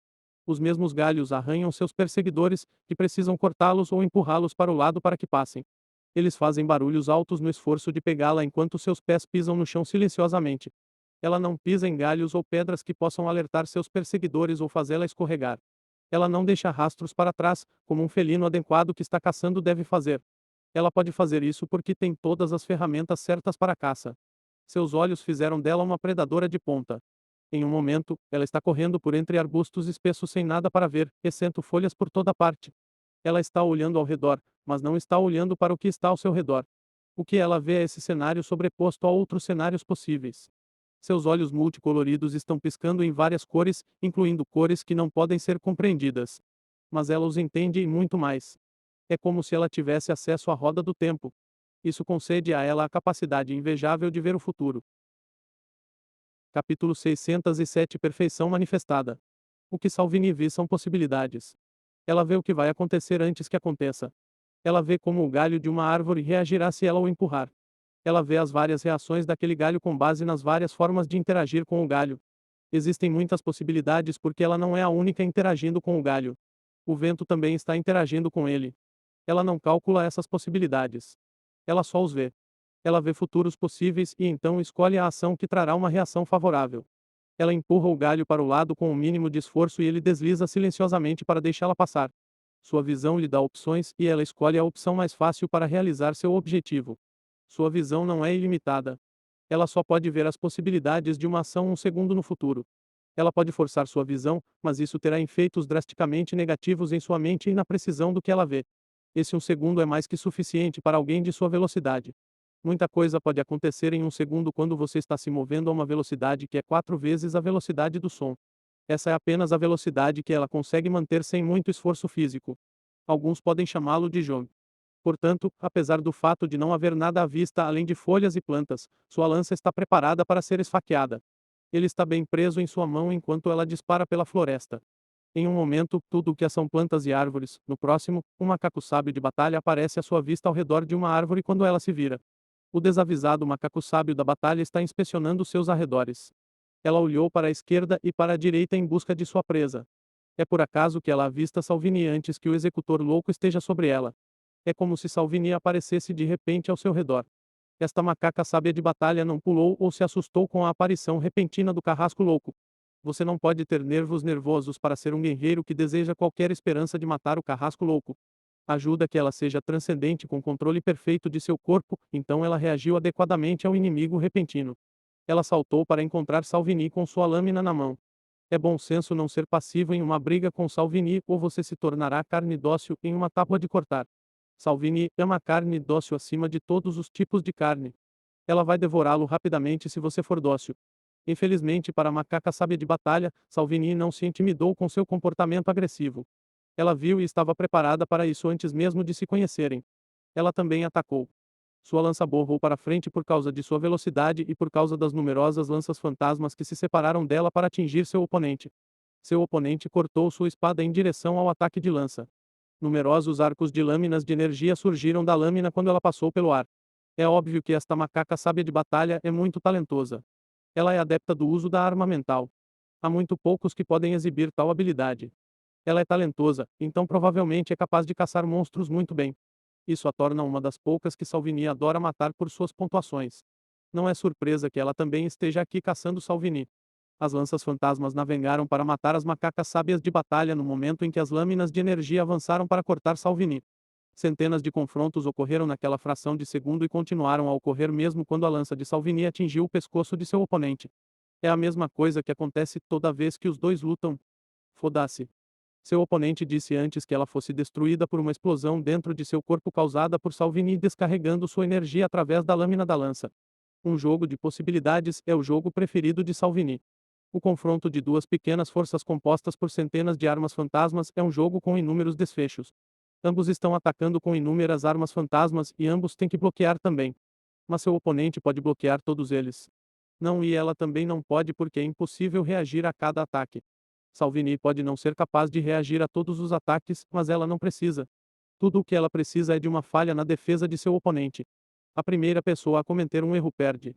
Os mesmos galhos arranham seus perseguidores, que precisam cortá-los ou empurrá-los para o lado para que passem. Eles fazem barulhos altos no esforço de pegá-la enquanto seus pés pisam no chão silenciosamente. Ela não pisa em galhos ou pedras que possam alertar seus perseguidores ou fazê-la escorregar. Ela não deixa rastros para trás, como um felino adequado que está caçando deve fazer. Ela pode fazer isso porque tem todas as ferramentas certas para a caça. Seus olhos fizeram dela uma predadora de ponta. Em um momento, ela está correndo por entre arbustos espessos sem nada para ver, exceto folhas por toda parte. Ela está olhando ao redor, mas não está olhando para o que está ao seu redor. O que ela vê é esse cenário sobreposto a outros cenários possíveis. Seus olhos multicoloridos estão piscando em várias cores, incluindo cores que não podem ser compreendidas. Mas ela os entende e muito mais. É como se ela tivesse acesso à roda do tempo. Isso concede a ela a capacidade invejável de ver o futuro. Capítulo 607 Perfeição manifestada. O que Salvini vê são possibilidades. Ela vê o que vai acontecer antes que aconteça. Ela vê como o galho de uma árvore reagirá se ela o empurrar. Ela vê as várias reações daquele galho com base nas várias formas de interagir com o galho. Existem muitas possibilidades porque ela não é a única interagindo com o galho. O vento também está interagindo com ele. Ela não calcula essas possibilidades. Ela só os vê. Ela vê futuros possíveis e então escolhe a ação que trará uma reação favorável. Ela empurra o galho para o lado com o mínimo de esforço e ele desliza silenciosamente para deixá-la passar. Sua visão lhe dá opções e ela escolhe a opção mais fácil para realizar seu objetivo. Sua visão não é ilimitada. Ela só pode ver as possibilidades de uma ação um segundo no futuro. Ela pode forçar sua visão, mas isso terá efeitos drasticamente negativos em sua mente e na precisão do que ela vê. Esse um segundo é mais que suficiente para alguém de sua velocidade. Muita coisa pode acontecer em um segundo quando você está se movendo a uma velocidade que é 4 vezes a velocidade do som. Essa é apenas a velocidade que ela consegue manter sem muito esforço físico. Alguns podem chamá-lo de jogo. Portanto, apesar do fato de não haver nada à vista além de folhas e plantas, sua lança está preparada para ser esfaqueada. Ele está bem preso em sua mão enquanto ela dispara pela floresta. Em um momento, tudo o que são plantas e árvores, no próximo, um macaco sábio de batalha aparece à sua vista ao redor de uma árvore quando ela se vira. O desavisado macaco sábio da batalha está inspecionando seus arredores. Ela olhou para a esquerda e para a direita em busca de sua presa. É por acaso que ela avista Salvini antes que o executor louco esteja sobre ela. É como se Salvini aparecesse de repente ao seu redor. Esta macaca sábia de batalha não pulou ou se assustou com a aparição repentina do carrasco louco. Você não pode ter nervos nervosos para ser um guerreiro que deseja qualquer esperança de matar o carrasco louco. Ajuda que ela seja transcendente com controle perfeito de seu corpo, então ela reagiu adequadamente ao inimigo repentino. Ela saltou para encontrar Salvini com sua lâmina na mão. É bom senso não ser passivo em uma briga com Salvini ou você se tornará carne dócil em uma tábua de cortar. Salvini ama carne dócil acima de todos os tipos de carne. Ela vai devorá-lo rapidamente se você for dócil. Infelizmente para a macaca sábia de batalha, Salvini não se intimidou com seu comportamento agressivo. Ela viu e estava preparada para isso antes mesmo de se conhecerem. Ela também atacou. Sua lança borrou para frente por causa de sua velocidade e por causa das numerosas lanças fantasmas que se separaram dela para atingir seu oponente. Seu oponente cortou sua espada em direção ao ataque de lança. Numerosos arcos de lâminas de energia surgiram da lâmina quando ela passou pelo ar. É óbvio que esta macaca sábia de batalha é muito talentosa. Ela é adepta do uso da arma mental. Há muito poucos que podem exibir tal habilidade. Ela é talentosa, então provavelmente é capaz de caçar monstros muito bem. Isso a torna uma das poucas que Salvini adora matar por suas pontuações. Não é surpresa que ela também esteja aqui caçando Salvini. As lanças fantasmas navegaram para matar as macacas sábias de batalha no momento em que as lâminas de energia avançaram para cortar Salvini. Centenas de confrontos ocorreram naquela fração de segundo e continuaram a ocorrer mesmo quando a lança de Salvini atingiu o pescoço de seu oponente. É a mesma coisa que acontece toda vez que os dois lutam. Foda-se. Seu oponente disse antes que ela fosse destruída por uma explosão dentro de seu corpo causada por Salvini descarregando sua energia através da lâmina da lança. Um jogo de possibilidades é o jogo preferido de Salvini. O confronto de duas pequenas forças compostas por centenas de armas fantasmas é um jogo com inúmeros desfechos. Ambos estão atacando com inúmeras armas fantasmas e ambos têm que bloquear também. Mas seu oponente pode bloquear todos eles. Não, e ela também não pode porque é impossível reagir a cada ataque. Salvini pode não ser capaz de reagir a todos os ataques, mas ela não precisa. Tudo o que ela precisa é de uma falha na defesa de seu oponente. A primeira pessoa a cometer um erro perde.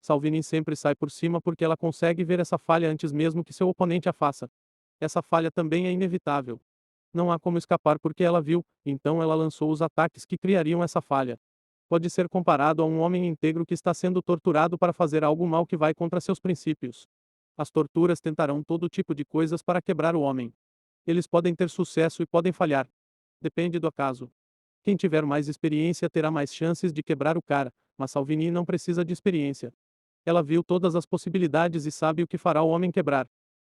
Salvini sempre sai por cima porque ela consegue ver essa falha antes mesmo que seu oponente a faça. Essa falha também é inevitável. Não há como escapar porque ela viu, então ela lançou os ataques que criariam essa falha. Pode ser comparado a um homem íntegro que está sendo torturado para fazer algo mal que vai contra seus princípios. As torturas tentarão todo tipo de coisas para quebrar o homem. Eles podem ter sucesso e podem falhar. Depende do caso. Quem tiver mais experiência terá mais chances de quebrar o cara, mas Salvini não precisa de experiência. Ela viu todas as possibilidades e sabe o que fará o homem quebrar.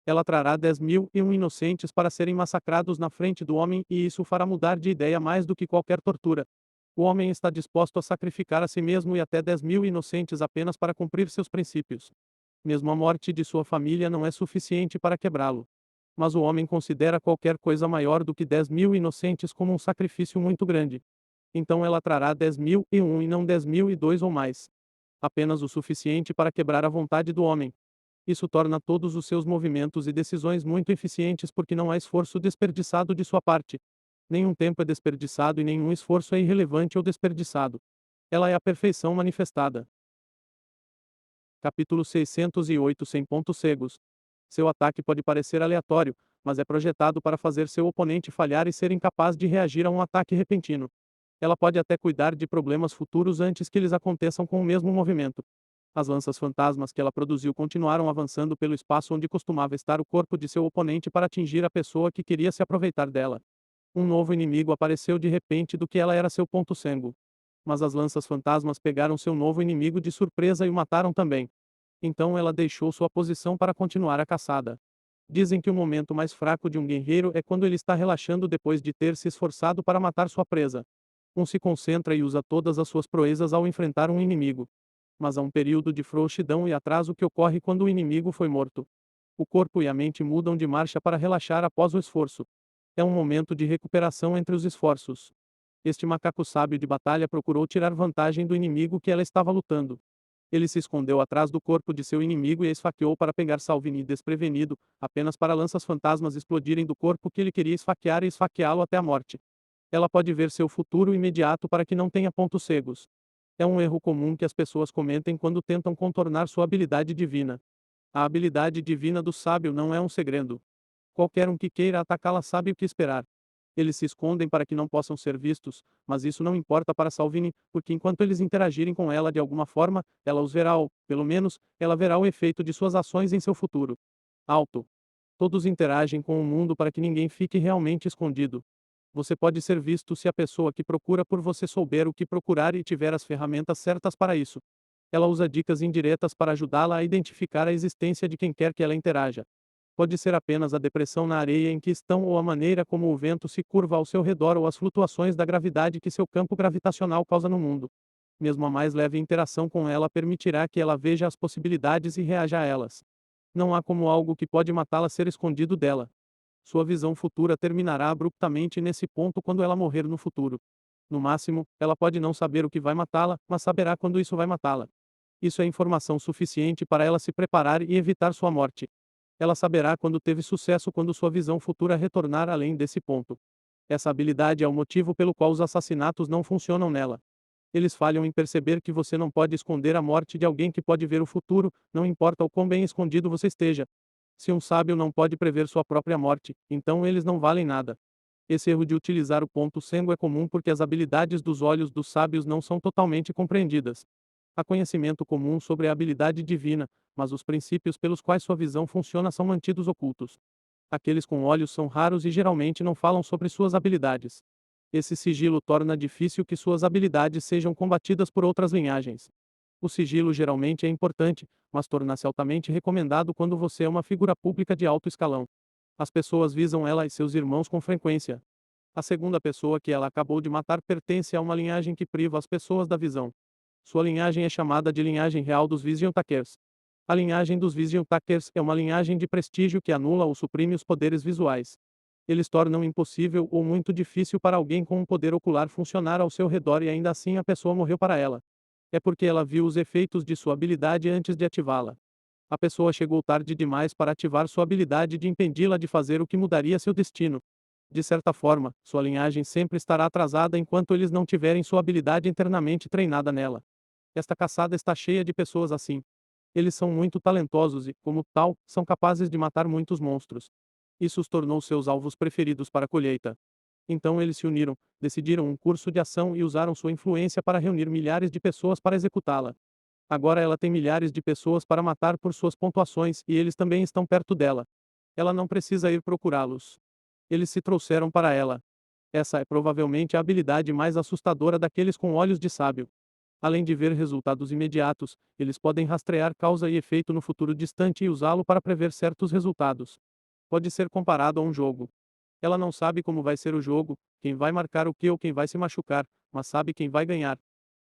Ela trará 10.001 inocentes para serem massacrados na frente do homem e isso o fará mudar de ideia mais do que qualquer tortura. O homem está disposto a sacrificar a si mesmo e até 10.000 inocentes apenas para cumprir seus princípios. Mesmo a morte de sua família não é suficiente para quebrá-lo. Mas o homem considera qualquer coisa maior do que 10.000 inocentes como um sacrifício muito grande. Então ela trará 10.001 e não 10.002 ou mais. Apenas o suficiente para quebrar a vontade do homem. Isso torna todos os seus movimentos e decisões muito eficientes porque não há esforço desperdiçado de sua parte. Nenhum tempo é desperdiçado e nenhum esforço é irrelevante ou desperdiçado. Ela é a perfeição manifestada. Capítulo 608 Sem pontos cegos. Seu ataque pode parecer aleatório, mas é projetado para fazer seu oponente falhar e ser incapaz de reagir a um ataque repentino. Ela pode até cuidar de problemas futuros antes que eles aconteçam com o mesmo movimento. As lanças fantasmas que ela produziu continuaram avançando pelo espaço onde costumava estar o corpo de seu oponente para atingir a pessoa que queria se aproveitar dela. Um novo inimigo apareceu de repente do que ela era seu ponto cego. Mas as lanças fantasmas pegaram seu novo inimigo de surpresa e o mataram também. Então ela deixou sua posição para continuar a caçada. Dizem que o momento mais fraco de um guerreiro é quando ele está relaxando depois de ter se esforçado para matar sua presa. Um se concentra e usa todas as suas proezas ao enfrentar um inimigo. Mas há um período de frouxidão e atraso que ocorre quando o inimigo foi morto. O corpo e a mente mudam de marcha para relaxar após o esforço. É um momento de recuperação entre os esforços. Este macaco sábio de batalha procurou tirar vantagem do inimigo que ela estava lutando. Ele se escondeu atrás do corpo de seu inimigo e a esfaqueou para pegar Salvini desprevenido, apenas para lanças fantasmas explodirem do corpo que ele queria esfaquear e esfaqueá-lo até a morte. Ela pode ver seu futuro imediato para que não tenha pontos cegos. É um erro comum que as pessoas cometem quando tentam contornar sua habilidade divina. A habilidade divina do sábio não é um segredo. Qualquer um que queira atacá-la sabe o que esperar. Eles se escondem para que não possam ser vistos, mas isso não importa para Salvini, porque enquanto eles interagirem com ela de alguma forma, ela os verá ou, pelo menos, ela verá o efeito de suas ações em seu futuro. Alto. Todos interagem com o mundo para que ninguém fique realmente escondido. Você pode ser visto se a pessoa que procura por você souber o que procurar e tiver as ferramentas certas para isso. Ela usa dicas indiretas para ajudá-la a identificar a existência de quem quer que ela interaja. Pode ser apenas a depressão na areia em que estão ou a maneira como o vento se curva ao seu redor ou as flutuações da gravidade que seu campo gravitacional causa no mundo. Mesmo a mais leve interação com ela permitirá que ela veja as possibilidades e reaja a elas. Não há como algo que pode matá-la ser escondido dela. Sua visão futura terminará abruptamente nesse ponto quando ela morrer no futuro. No máximo, ela pode não saber o que vai matá-la, mas saberá quando isso vai matá-la. Isso é informação suficiente para ela se preparar e evitar sua morte. Ela saberá quando teve sucesso quando sua visão futura retornar além desse ponto. Essa habilidade é o motivo pelo qual os assassinatos não funcionam nela. Eles falham em perceber que você não pode esconder a morte de alguém que pode ver o futuro, não importa o quão bem escondido você esteja. Se um sábio não pode prever sua própria morte, então eles não valem nada. Esse erro de utilizar o ponto cego é comum porque as habilidades dos olhos dos sábios não são totalmente compreendidas. Há conhecimento comum sobre a habilidade divina, mas os princípios pelos quais sua visão funciona são mantidos ocultos. Aqueles com olhos são raros e geralmente não falam sobre suas habilidades. Esse sigilo torna difícil que suas habilidades sejam combatidas por outras linhagens. O sigilo geralmente é importante, mas torna-se altamente recomendado quando você é uma figura pública de alto escalão. As pessoas visam ela e seus irmãos com frequência. A segunda pessoa que ela acabou de matar pertence a uma linhagem que priva as pessoas da visão. Sua linhagem é chamada de linhagem real dos Vision Takers. A linhagem dos Vision Takers é uma linhagem de prestígio que anula ou suprime os poderes visuais. Eles tornam impossível ou muito difícil para alguém com um poder ocular funcionar ao seu redor e ainda assim a pessoa morreu para ela. É porque ela viu os efeitos de sua habilidade antes de ativá-la. A pessoa chegou tarde demais para ativar sua habilidade de impedi-la de fazer o que mudaria seu destino. De certa forma, sua linhagem sempre estará atrasada enquanto eles não tiverem sua habilidade internamente treinada nela. Esta caçada está cheia de pessoas assim. Eles são muito talentosos e, como tal, são capazes de matar muitos monstros. Isso os tornou seus alvos preferidos para a colheita. Então eles se uniram, decidiram um curso de ação e usaram sua influência para reunir milhares de pessoas para executá-la. Agora ela tem milhares de pessoas para matar por suas pontuações e eles também estão perto dela. Ela não precisa ir procurá-los. Eles se trouxeram para ela. Essa é provavelmente a habilidade mais assustadora daqueles com olhos de sábio. Além de ver resultados imediatos, eles podem rastrear causa e efeito no futuro distante e usá-lo para prever certos resultados. Pode ser comparado a um jogo. Ela não sabe como vai ser o jogo, quem vai marcar o que ou quem vai se machucar, mas sabe quem vai ganhar.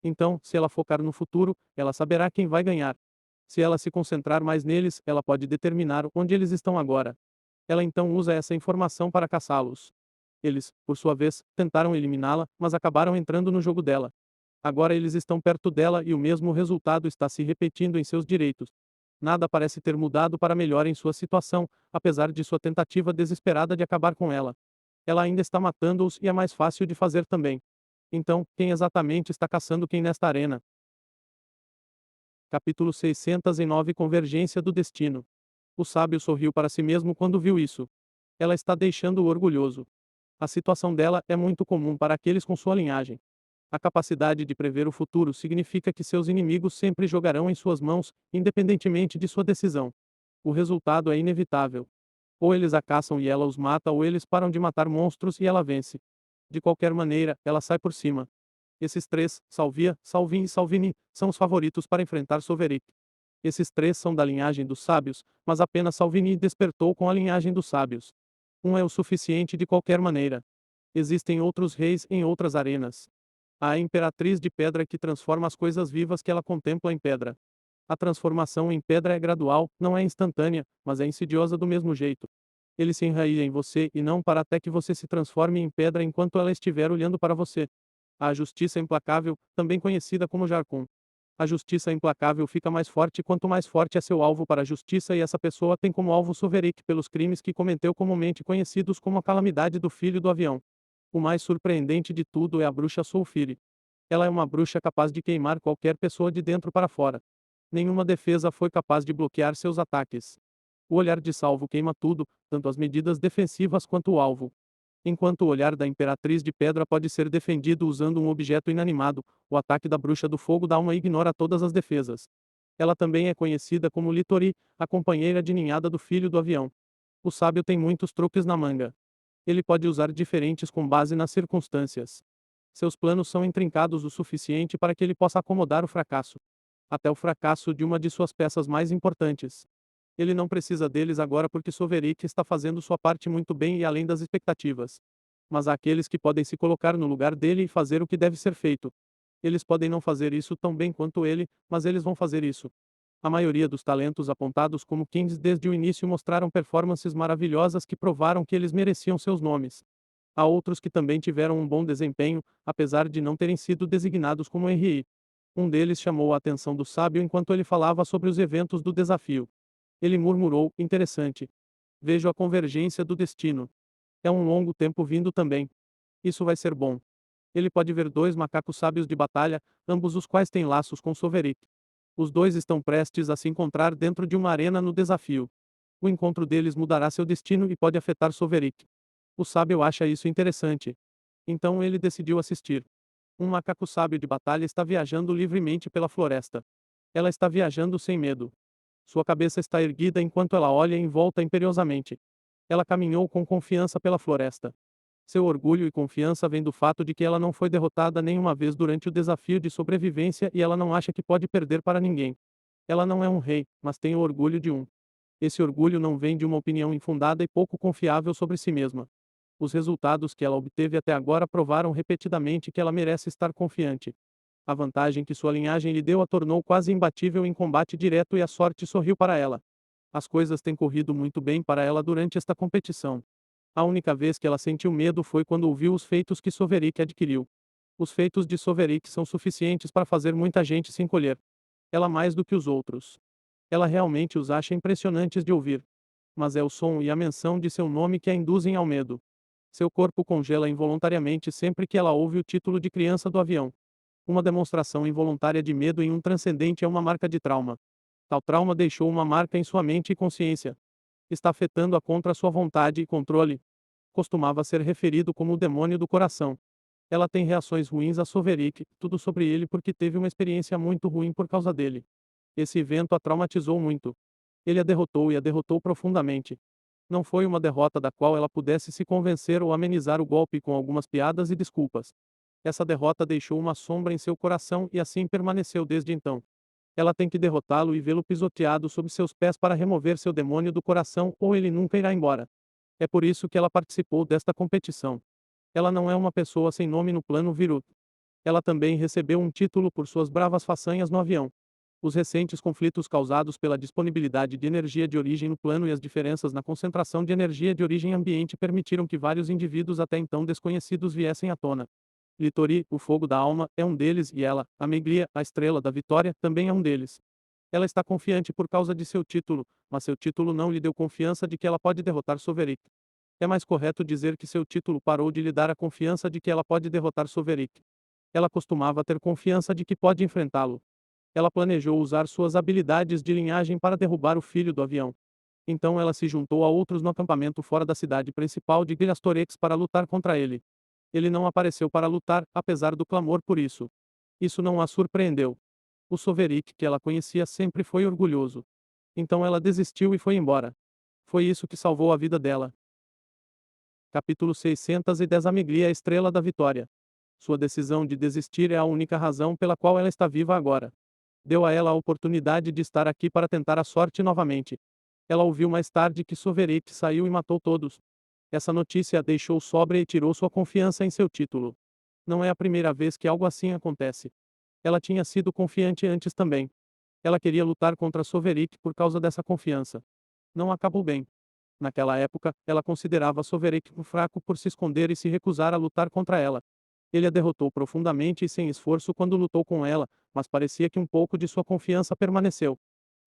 Então, se ela focar no futuro, ela saberá quem vai ganhar. Se ela se concentrar mais neles, ela pode determinar onde eles estão agora. Ela então usa essa informação para caçá-los. Eles, por sua vez, tentaram eliminá-la, mas acabaram entrando no jogo dela. Agora eles estão perto dela e o mesmo resultado está se repetindo em seus direitos. Nada parece ter mudado para melhor em sua situação, apesar de sua tentativa desesperada de acabar com ela. Ela ainda está matando-os e é mais fácil de fazer também. Então, quem exatamente está caçando quem nesta arena? Capítulo 609 Convergência do Destino. O sábio sorriu para si mesmo quando viu isso. Ela está deixando-o orgulhoso. A situação dela é muito comum para aqueles com sua linhagem. A capacidade de prever o futuro significa que seus inimigos sempre jogarão em suas mãos, independentemente de sua decisão. O resultado é inevitável. Ou eles a caçam e ela os mata, ou eles param de matar monstros e ela vence. De qualquer maneira, ela sai por cima. Esses três, Salvia, Salvin e Salvini, são os favoritos para enfrentar Soveric. Esses três são da linhagem dos sábios, mas apenas Salvini despertou com a linhagem dos sábios. Um é o suficiente de qualquer maneira. Existem outros reis em outras arenas. Há a imperatriz de pedra que transforma as coisas vivas que ela contempla em pedra. A transformação em pedra é gradual, não é instantânea, mas é insidiosa do mesmo jeito. Ele se enraiza em você e não para até que você se transforme em pedra enquanto ela estiver olhando para você. A justiça implacável, também conhecida como Jarkun. A justiça implacável fica mais forte quanto mais forte é seu alvo para a justiça e essa pessoa tem como alvo Soveric pelos crimes que cometeu comumente conhecidos como a calamidade do filho do avião. O mais surpreendente de tudo é a bruxa Sulfire. Ela é uma bruxa capaz de queimar qualquer pessoa de dentro para fora. Nenhuma defesa foi capaz de bloquear seus ataques. O olhar de Salvo queima tudo, tanto as medidas defensivas quanto o alvo. Enquanto o olhar da Imperatriz de Pedra pode ser defendido usando um objeto inanimado, o ataque da Bruxa do Fogo dá uma ignora todas as defesas. Ela também é conhecida como Litori, a companheira de ninhada do filho do avião. O sábio tem muitos truques na manga. Ele pode usar diferentes com base nas circunstâncias. Seus planos são intrincados o suficiente para que ele possa acomodar o fracasso. Até o fracasso de uma de suas peças mais importantes. Ele não precisa deles agora porque Soveric está fazendo sua parte muito bem e além das expectativas. Mas há aqueles que podem se colocar no lugar dele e fazer o que deve ser feito. Eles podem não fazer isso tão bem quanto ele, mas eles vão fazer isso. A maioria dos talentos apontados como kings desde o início mostraram performances maravilhosas que provaram que eles mereciam seus nomes. Há outros que também tiveram um bom desempenho, apesar de não terem sido designados como RI. Um deles chamou a atenção do sábio enquanto ele falava sobre os eventos do desafio. Ele murmurou, interessante. Vejo a convergência do destino. É um longo tempo vindo também. Isso vai ser bom. Ele pode ver dois macacos sábios de batalha, ambos os quais têm laços com Soveric. Os dois estão prestes a se encontrar dentro de uma arena no desafio. O encontro deles mudará seu destino e pode afetar Soveric. O sábio acha isso interessante. Então ele decidiu assistir. Um macaco sábio de batalha está viajando livremente pela floresta. Ela está viajando sem medo. Sua cabeça está erguida enquanto ela olha em volta imperiosamente. Ela caminhou com confiança pela floresta. Seu orgulho e confiança vêm do fato de que ela não foi derrotada nenhuma vez durante o desafio de sobrevivência e ela não acha que pode perder para ninguém. Ela não é um rei, mas tem o orgulho de um. Esse orgulho não vem de uma opinião infundada e pouco confiável sobre si mesma. Os resultados que ela obteve até agora provaram repetidamente que ela merece estar confiante. A vantagem que sua linhagem lhe deu a tornou quase imbatível em combate direto e a sorte sorriu para ela. As coisas têm corrido muito bem para ela durante esta competição. A única vez que ela sentiu medo foi quando ouviu os feitos que Sovereign adquiriu. Os feitos de Sovereign são suficientes para fazer muita gente se encolher. Ela mais do que os outros. Ela realmente os acha impressionantes de ouvir. Mas é o som e a menção de seu nome que a induzem ao medo. Seu corpo congela involuntariamente sempre que ela ouve o título de criança do avião. Uma demonstração involuntária de medo em um transcendente é uma marca de trauma. Tal trauma deixou uma marca em sua mente e consciência. Está afetando-a contra sua vontade e controle. Costumava ser referido como o demônio do coração. Ela tem reações ruins a Sovereign, tudo sobre ele porque teve uma experiência muito ruim por causa dele. Esse evento a traumatizou muito. Ele a derrotou e a derrotou profundamente. Não foi uma derrota da qual ela pudesse se convencer ou amenizar o golpe com algumas piadas e desculpas. Essa derrota deixou uma sombra em seu coração e assim permaneceu desde então. Ela tem que derrotá-lo e vê-lo pisoteado sob seus pés para remover seu demônio do coração ou ele nunca irá embora. É por isso que ela participou desta competição. Ela não é uma pessoa sem nome no plano Virut. Ela também recebeu um título por suas bravas façanhas no avião. Os recentes conflitos causados pela disponibilidade de energia de origem no plano e as diferenças na concentração de energia de origem ambiente permitiram que vários indivíduos até então desconhecidos viessem à tona. Litori, o fogo da alma, é um deles e ela, a Meglia, a estrela da vitória, também é um deles. Ela está confiante por causa de seu título, mas seu título não lhe deu confiança de que ela pode derrotar Sovereign. É mais correto dizer que seu título parou de lhe dar a confiança de que ela pode derrotar Sovereign. Ela costumava ter confiança de que pode enfrentá-lo. Ela planejou usar suas habilidades de linhagem para derrubar o filho do avião. Então ela se juntou a outros no acampamento fora da cidade principal de Gilastorex para lutar contra ele. Ele não apareceu para lutar, apesar do clamor por isso. Isso não a surpreendeu. O Sovereign que ela conhecia sempre foi orgulhoso. Então ela desistiu e foi embora. Foi isso que salvou a vida dela. Capítulo 610 A Meglia é a estrela da vitória. Sua decisão de desistir é a única razão pela qual ela está viva agora. Deu a ela a oportunidade de estar aqui para tentar a sorte novamente. Ela ouviu mais tarde que Sovereign saiu e matou todos. Essa notícia a deixou sóbria e tirou sua confiança em seu título. Não é a primeira vez que algo assim acontece. Ela tinha sido confiante antes também. Ela queria lutar contra Sovereign por causa dessa confiança. Não acabou bem. Naquela época, ela considerava Sovereign fraco por se esconder e se recusar a lutar contra ela. Ele a derrotou profundamente e sem esforço quando lutou com ela, mas parecia que um pouco de sua confiança permaneceu.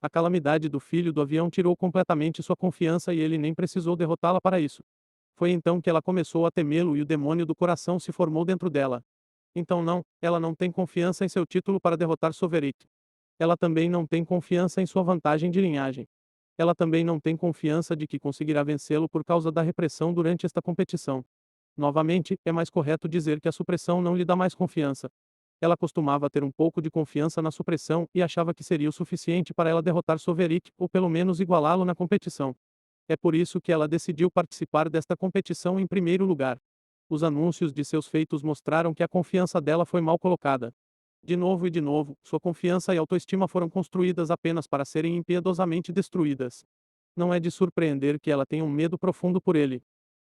A calamidade do filho do avião tirou completamente sua confiança e ele nem precisou derrotá-la para isso. Foi então que ela começou a temê-lo e o demônio do coração se formou dentro dela. Então não, ela não tem confiança em seu título para derrotar Sovereign. Ela também não tem confiança em sua vantagem de linhagem. Ela também não tem confiança de que conseguirá vencê-lo por causa da repressão durante esta competição. Novamente, é mais correto dizer que a supressão não lhe dá mais confiança. Ela costumava ter um pouco de confiança na supressão e achava que seria o suficiente para ela derrotar Sovereign, ou pelo menos igualá-lo na competição. É por isso que ela decidiu participar desta competição em primeiro lugar. Os anúncios de seus feitos mostraram que a confiança dela foi mal colocada. De novo e de novo, sua confiança e autoestima foram construídas apenas para serem impiedosamente destruídas. Não é de surpreender que ela tenha um medo profundo por ele.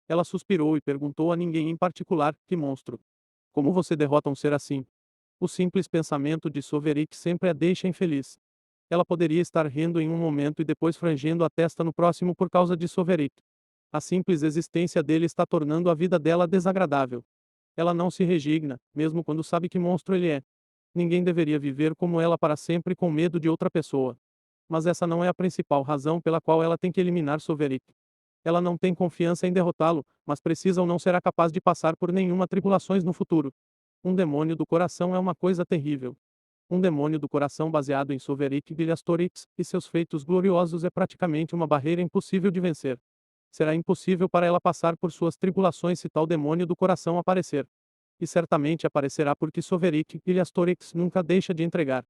Ela suspirou e perguntou a ninguém em particular: que monstro? Como você derrota um ser assim? O simples pensamento de Sovereign sempre a deixa infeliz. Ela poderia estar rindo em um momento e depois frangendo a testa no próximo por causa de Sovereign. A simples existência dele está tornando a vida dela desagradável. Ela não se resigna, mesmo quando sabe que monstro ele é. Ninguém deveria viver como ela para sempre com medo de outra pessoa. Mas essa não é a principal razão pela qual ela tem que eliminar Sovereign. Ela não tem confiança em derrotá-lo, mas precisa ou não será capaz de passar por nenhuma tribulações no futuro. Um demônio do coração é uma coisa terrível. Um demônio do coração baseado em Sovereign Gilastorix e seus feitos gloriosos é praticamente uma barreira impossível de vencer. Será impossível para ela passar por suas tribulações se tal demônio do coração aparecer. E certamente aparecerá porque Sovereign Gilastorix nunca deixa de entregar.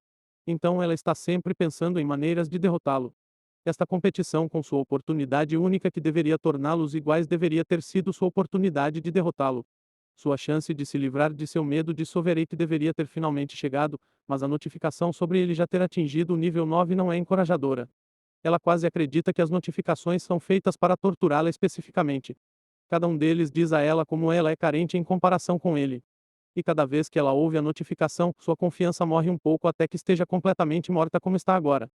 Então ela está sempre pensando em maneiras de derrotá-lo. Esta competição com sua oportunidade única que deveria torná-los iguais deveria ter sido sua oportunidade de derrotá-lo. Sua chance de se livrar de seu medo de Sovereign deveria ter finalmente chegado, mas a notificação sobre ele já ter atingido o nível 9 não é encorajadora. Ela quase acredita que as notificações são feitas para torturá-la especificamente. Cada um deles diz a ela como ela é carente em comparação com ele. E cada vez que ela ouve a notificação, sua confiança morre um pouco até que esteja completamente morta como está agora.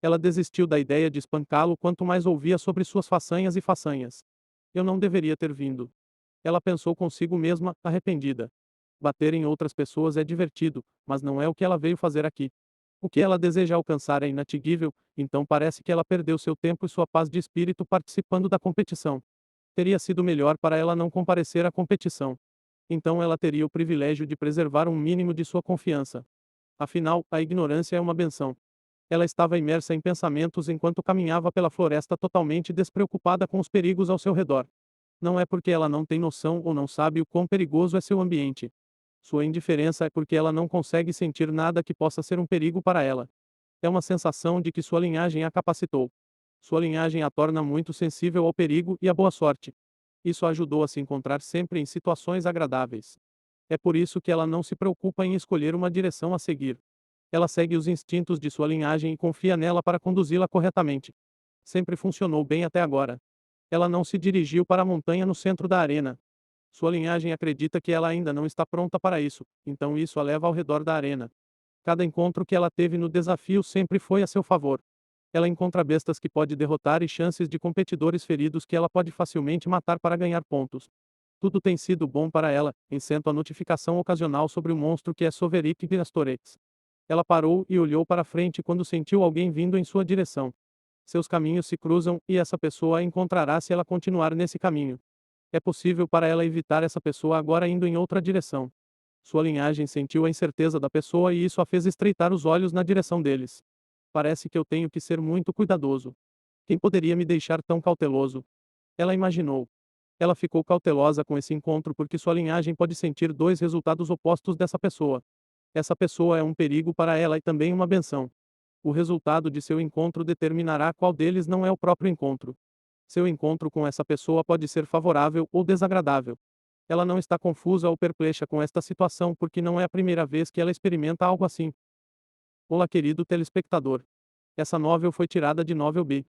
Ela desistiu da ideia de espancá-lo quanto mais ouvia sobre suas façanhas e façanhas. Eu não deveria ter vindo. Ela pensou consigo mesma, arrependida. Bater em outras pessoas é divertido, mas não é o que ela veio fazer aqui. O que ela deseja alcançar é inatingível, então parece que ela perdeu seu tempo e sua paz de espírito participando da competição. Teria sido melhor para ela não comparecer à competição. Então ela teria o privilégio de preservar um mínimo de sua confiança. Afinal, a ignorância é uma benção. Ela estava imersa em pensamentos enquanto caminhava pela floresta totalmente despreocupada com os perigos ao seu redor. Não é porque ela não tem noção ou não sabe o quão perigoso é seu ambiente. Sua indiferença é porque ela não consegue sentir nada que possa ser um perigo para ela. É uma sensação de que sua linhagem a capacitou. Sua linhagem a torna muito sensível ao perigo e à boa sorte. Isso a ajudou a se encontrar sempre em situações agradáveis. É por isso que ela não se preocupa em escolher uma direção a seguir. Ela segue os instintos de sua linhagem e confia nela para conduzi-la corretamente. Sempre funcionou bem até agora. Ela não se dirigiu para a montanha no centro da arena. Sua linhagem acredita que ela ainda não está pronta para isso, então isso a leva ao redor da arena. Cada encontro que ela teve no desafio sempre foi a seu favor. Ela encontra bestas que pode derrotar e chances de competidores feridos que ela pode facilmente matar para ganhar pontos. Tudo tem sido bom para ela, exceto a notificação ocasional sobre o monstro que é Soveric Virastorex. Ela parou e olhou para frente quando sentiu alguém vindo em sua direção. Seus caminhos se cruzam, e essa pessoa a encontrará se ela continuar nesse caminho. É possível para ela evitar essa pessoa agora indo em outra direção. Sua linhagem sentiu a incerteza da pessoa e isso a fez estreitar os olhos na direção deles. Parece que eu tenho que ser muito cuidadoso. Quem poderia me deixar tão cauteloso? Ela imaginou. Ela ficou cautelosa com esse encontro porque sua linhagem pode sentir dois resultados opostos dessa pessoa. Essa pessoa é um perigo para ela e também uma benção. O resultado de seu encontro determinará qual deles não é o próprio encontro. Seu encontro com essa pessoa pode ser favorável ou desagradável. Ela não está confusa ou perplexa com esta situação porque não é a primeira vez que ela experimenta algo assim. Olá, querido telespectador. Essa novel foi tirada de Novel B.